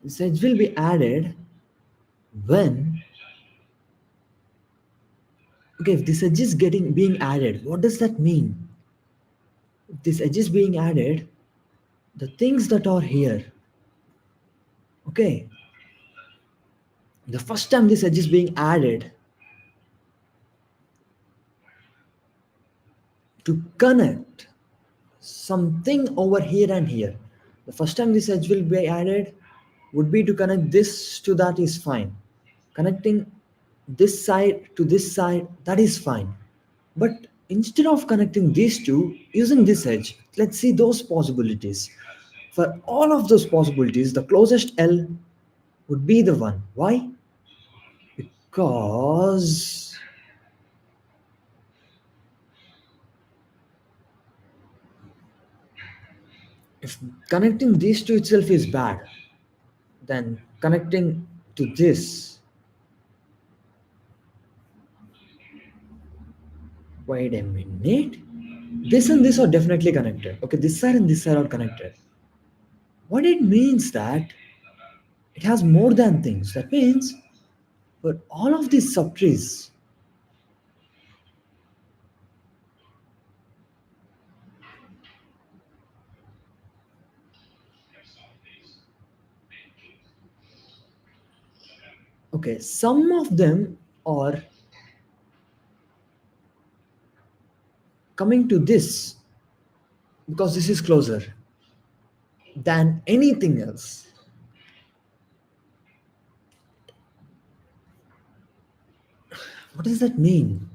This edge will be added when, okay, if this edge is getting being added, what does that mean? this edge is being added, the things that are here, okay, the first time this edge is being added to connect something over here and here. The first time this edge will be added would be to connect this to that is fine. Connecting this side to this side, that is fine. But instead of connecting these two using this edge, let's see those possibilities. For all of those possibilities, the closest L would be the one. Why? Because if connecting these two itself is bad, then connecting to this, wait a minute, this and this are definitely connected. Okay, this side and this side are connected. What it means that it has more than things. That means for all of these subtrees, okay, some of them are coming to this because this is closer than anything else. What does that mean?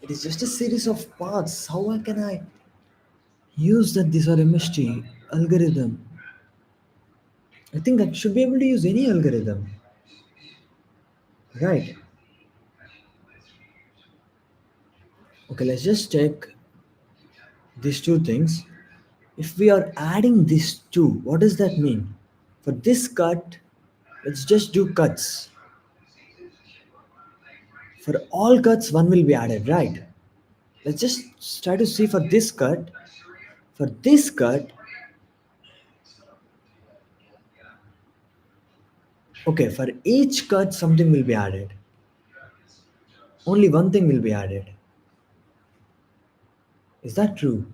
It is just a series of paths. How can I use that this RMST algorithm? I think I should be able to use any algorithm. Right. Okay, let's just check these two things. If we are adding these two, what does that mean? For this cut, let's just do cuts. For all cuts, one will be added, right? Let's just try to see for this cut. For this cut, okay, for each cut, something will be added. Only one thing will be added. Is that true?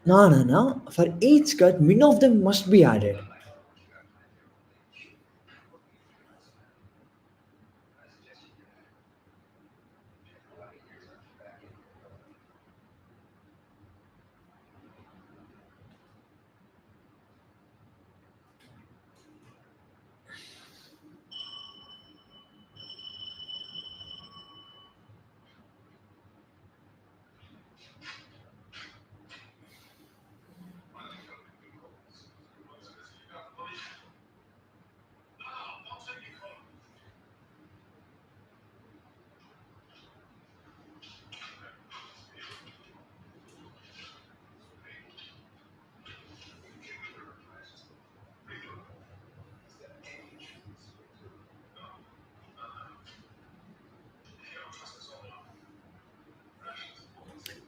No, no, no. For each cut, min of them must be added.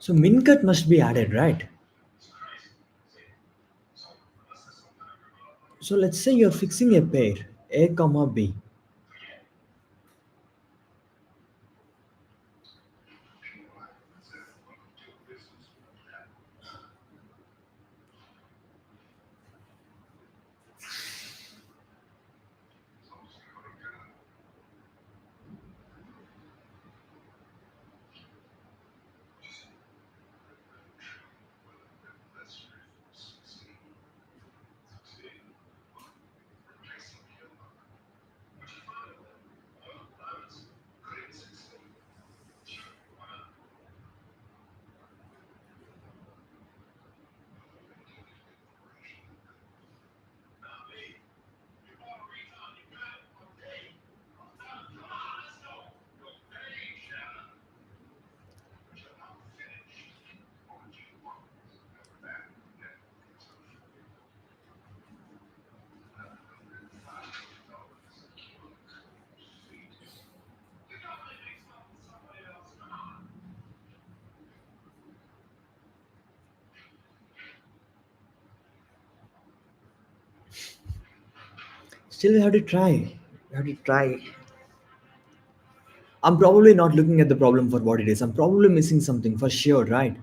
So min cut must be added, right? So let's say you're fixing a pair, A comma B. Still, we have to try. We have to try. I'm probably not looking at the problem for what it is. I'm probably missing something for sure, right?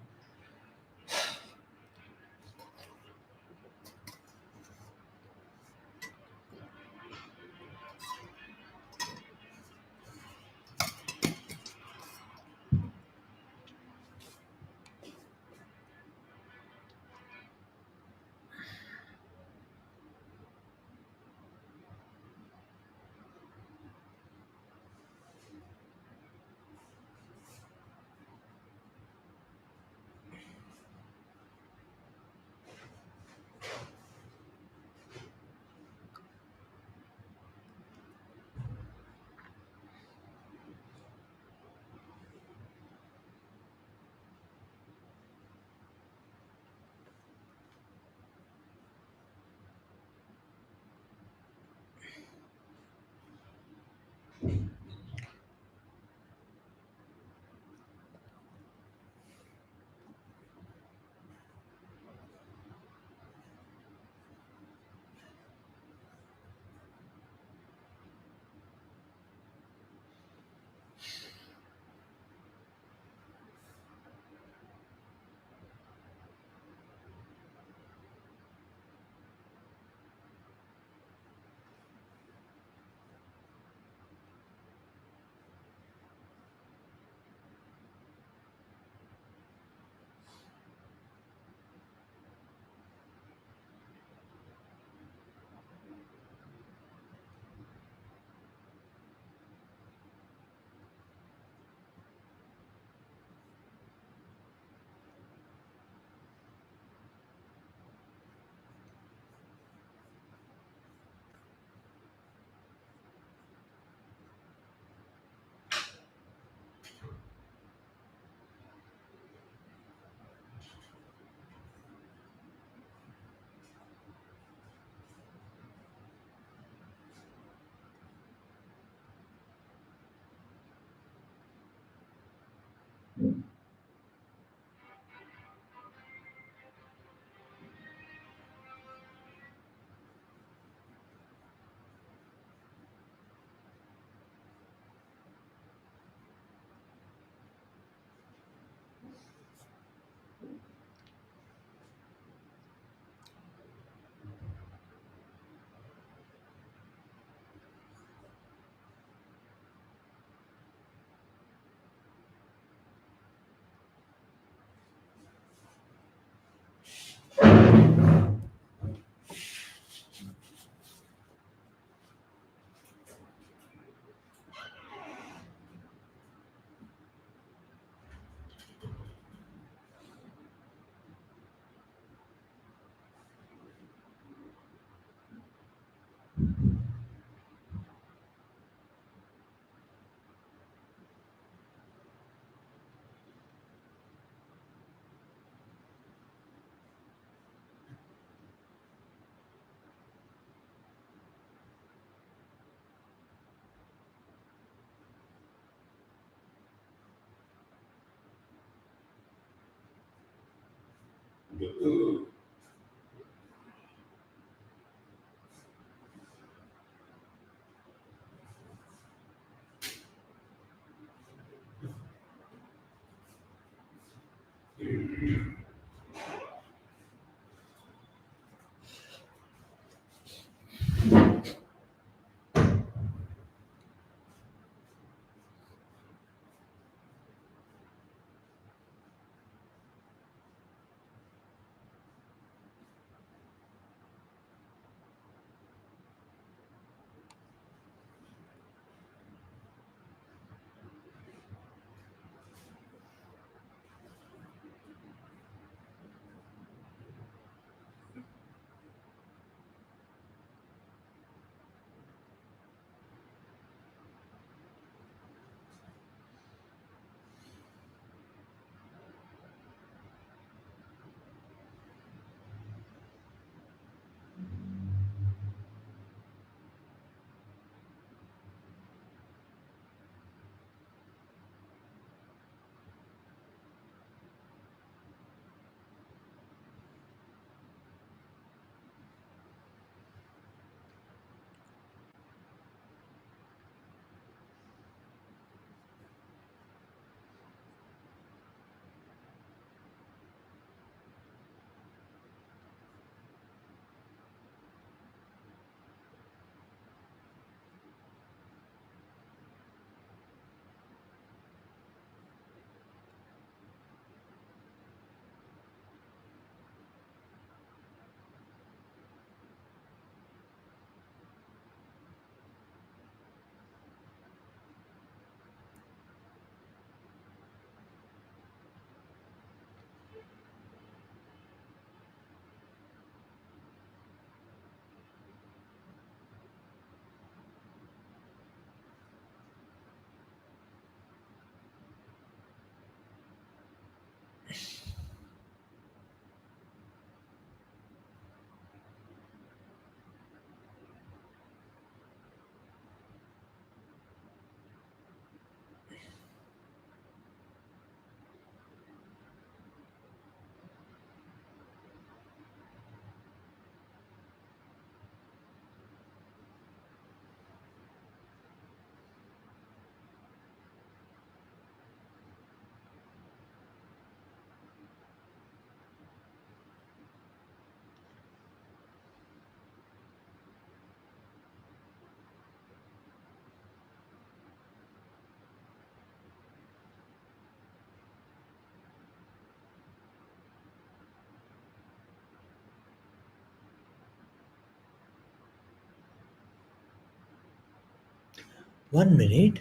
1 minute.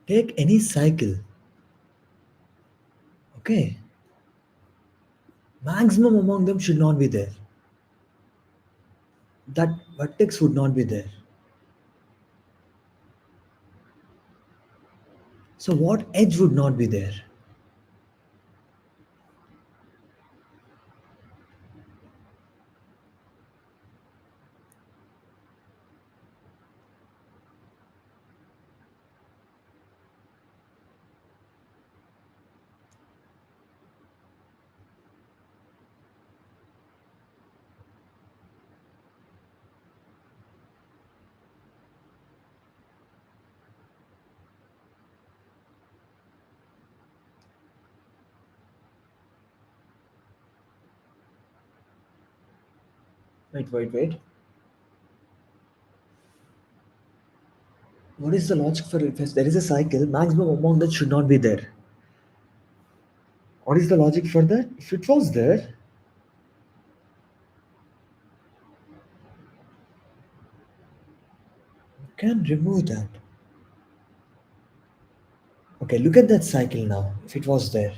Take any cycle. Okay. Maximum among them should not be there. That vertex would not be there. So what edge would not be there? Wait. What is the logic for if there is a cycle, maximum amount that should not be there? What is the logic for that? If it was there, you can remove that. Okay, look at that cycle now. If it was there.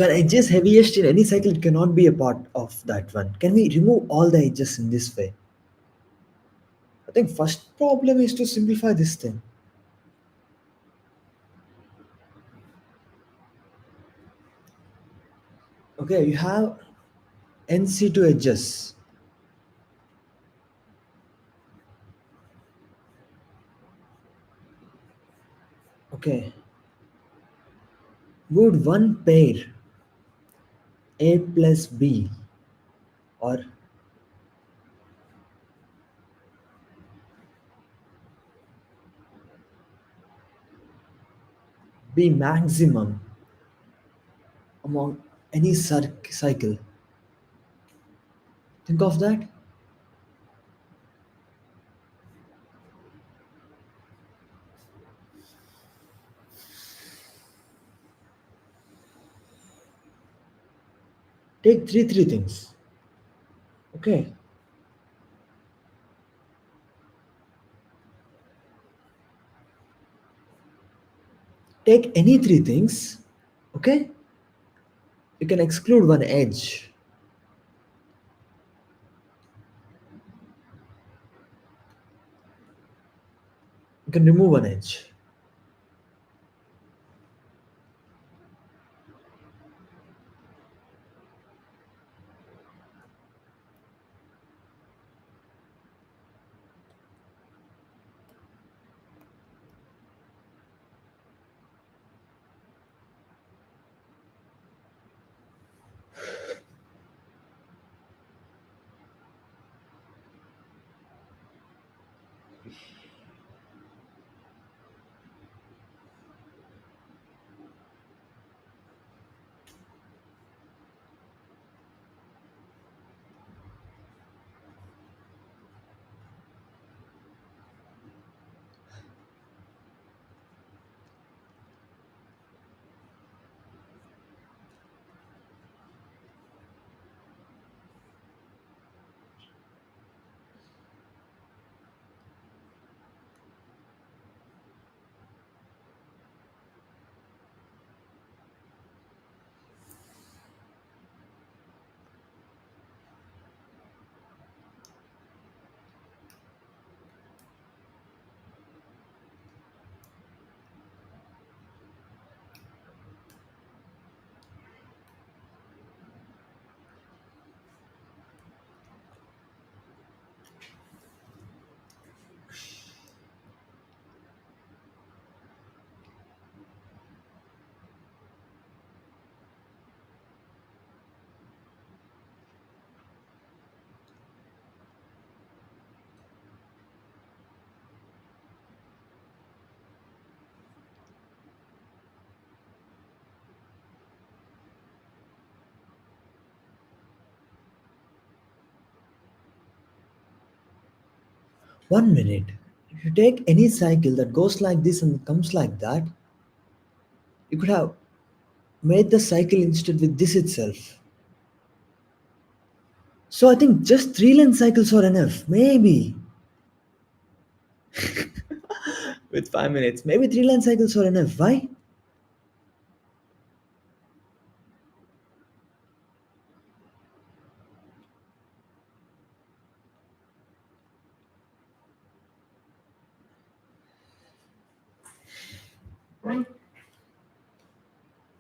If an edge is heaviest in any cycle, it cannot be a part of that one. Can we remove all the edges in this way? I think first problem is to simplify this thing. Okay, you have NC2 edges. Okay, would one pair A plus B or be maximum among any cycle? Think of that. Take three things. Okay, take any three things. Okay, you can exclude one edge. You can remove one edge. One minute. If you take any cycle that goes like this and comes like that, you could have made the cycle instead with this itself. So I think just three length cycles are enough. Maybe. With 5 minutes. Maybe three length cycles are enough. Why?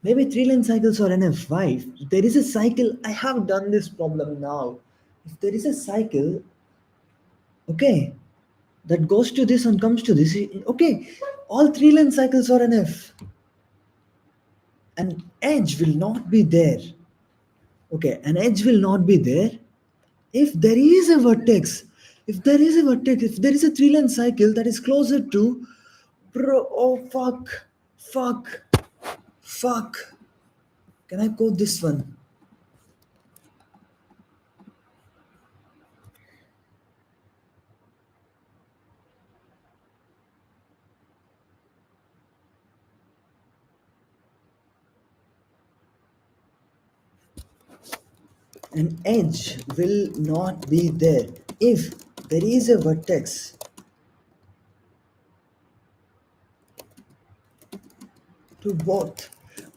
Maybe three lane cycles are enough. Why? If there is a cycle, I have done this problem now. If there is a cycle, okay, that goes to this and comes to this, okay, all three lane cycles are enough. An edge will not be there. Okay, an edge will not be there if there is a vertex. If there is a vertex, if there is a three lane cycle that is closer to, bro, oh fuck, fuck. Can I quote this one? An edge will not be there if there is a vertex to both.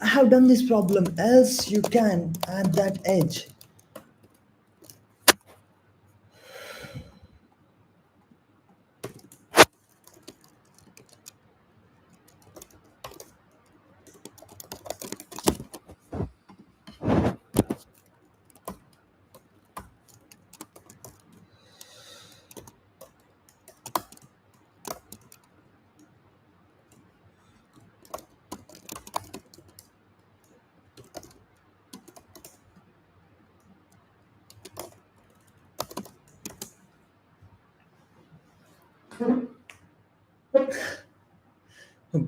I have done this problem, else you can add that edge.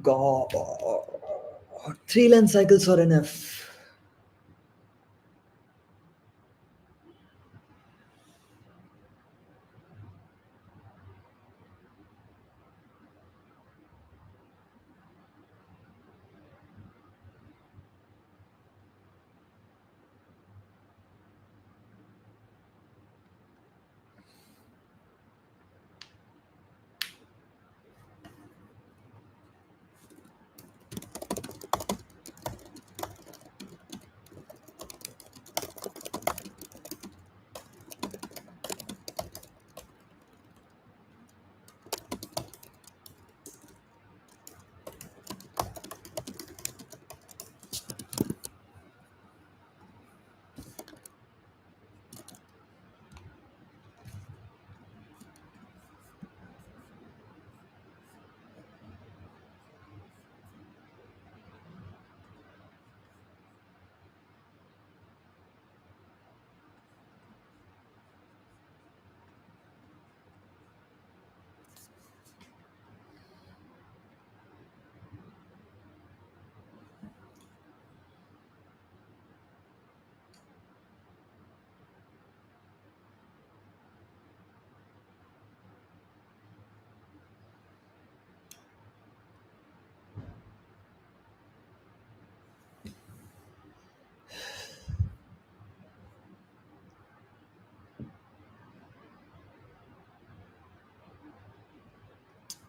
God. Three length cycles are enough.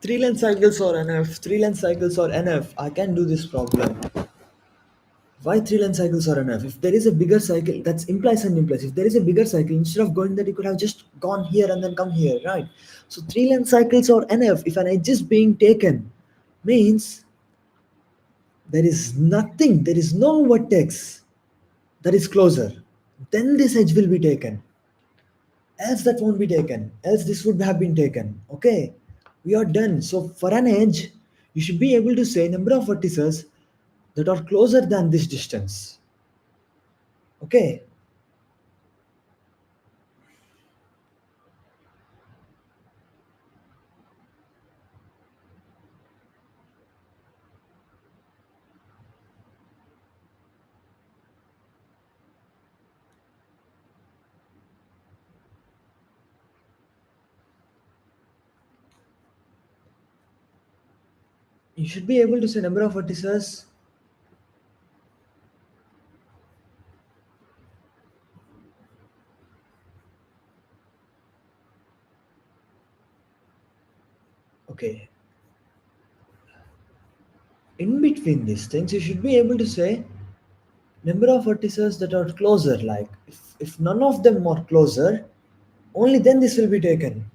Three length cycles are enough. Three length cycles are enough. I can do this problem. Why three length cycles are enough? If there is a bigger cycle, that's implies and implies. If there is a bigger cycle, instead of going that, you could have just gone here and then come here, right? So three length cycles are enough. If an edge is being taken, means there is nothing, there is no vertex that is closer. Then this edge will be taken. Else that won't be taken. Else this would have been taken. Okay, we are done. So for an edge, you should be able to say number of vertices that are closer than this distance. Okay, you should be able to say number of vertices. Okay, in between these things, you should be able to say number of vertices that are closer. Like if none of them are closer, only then this will be taken.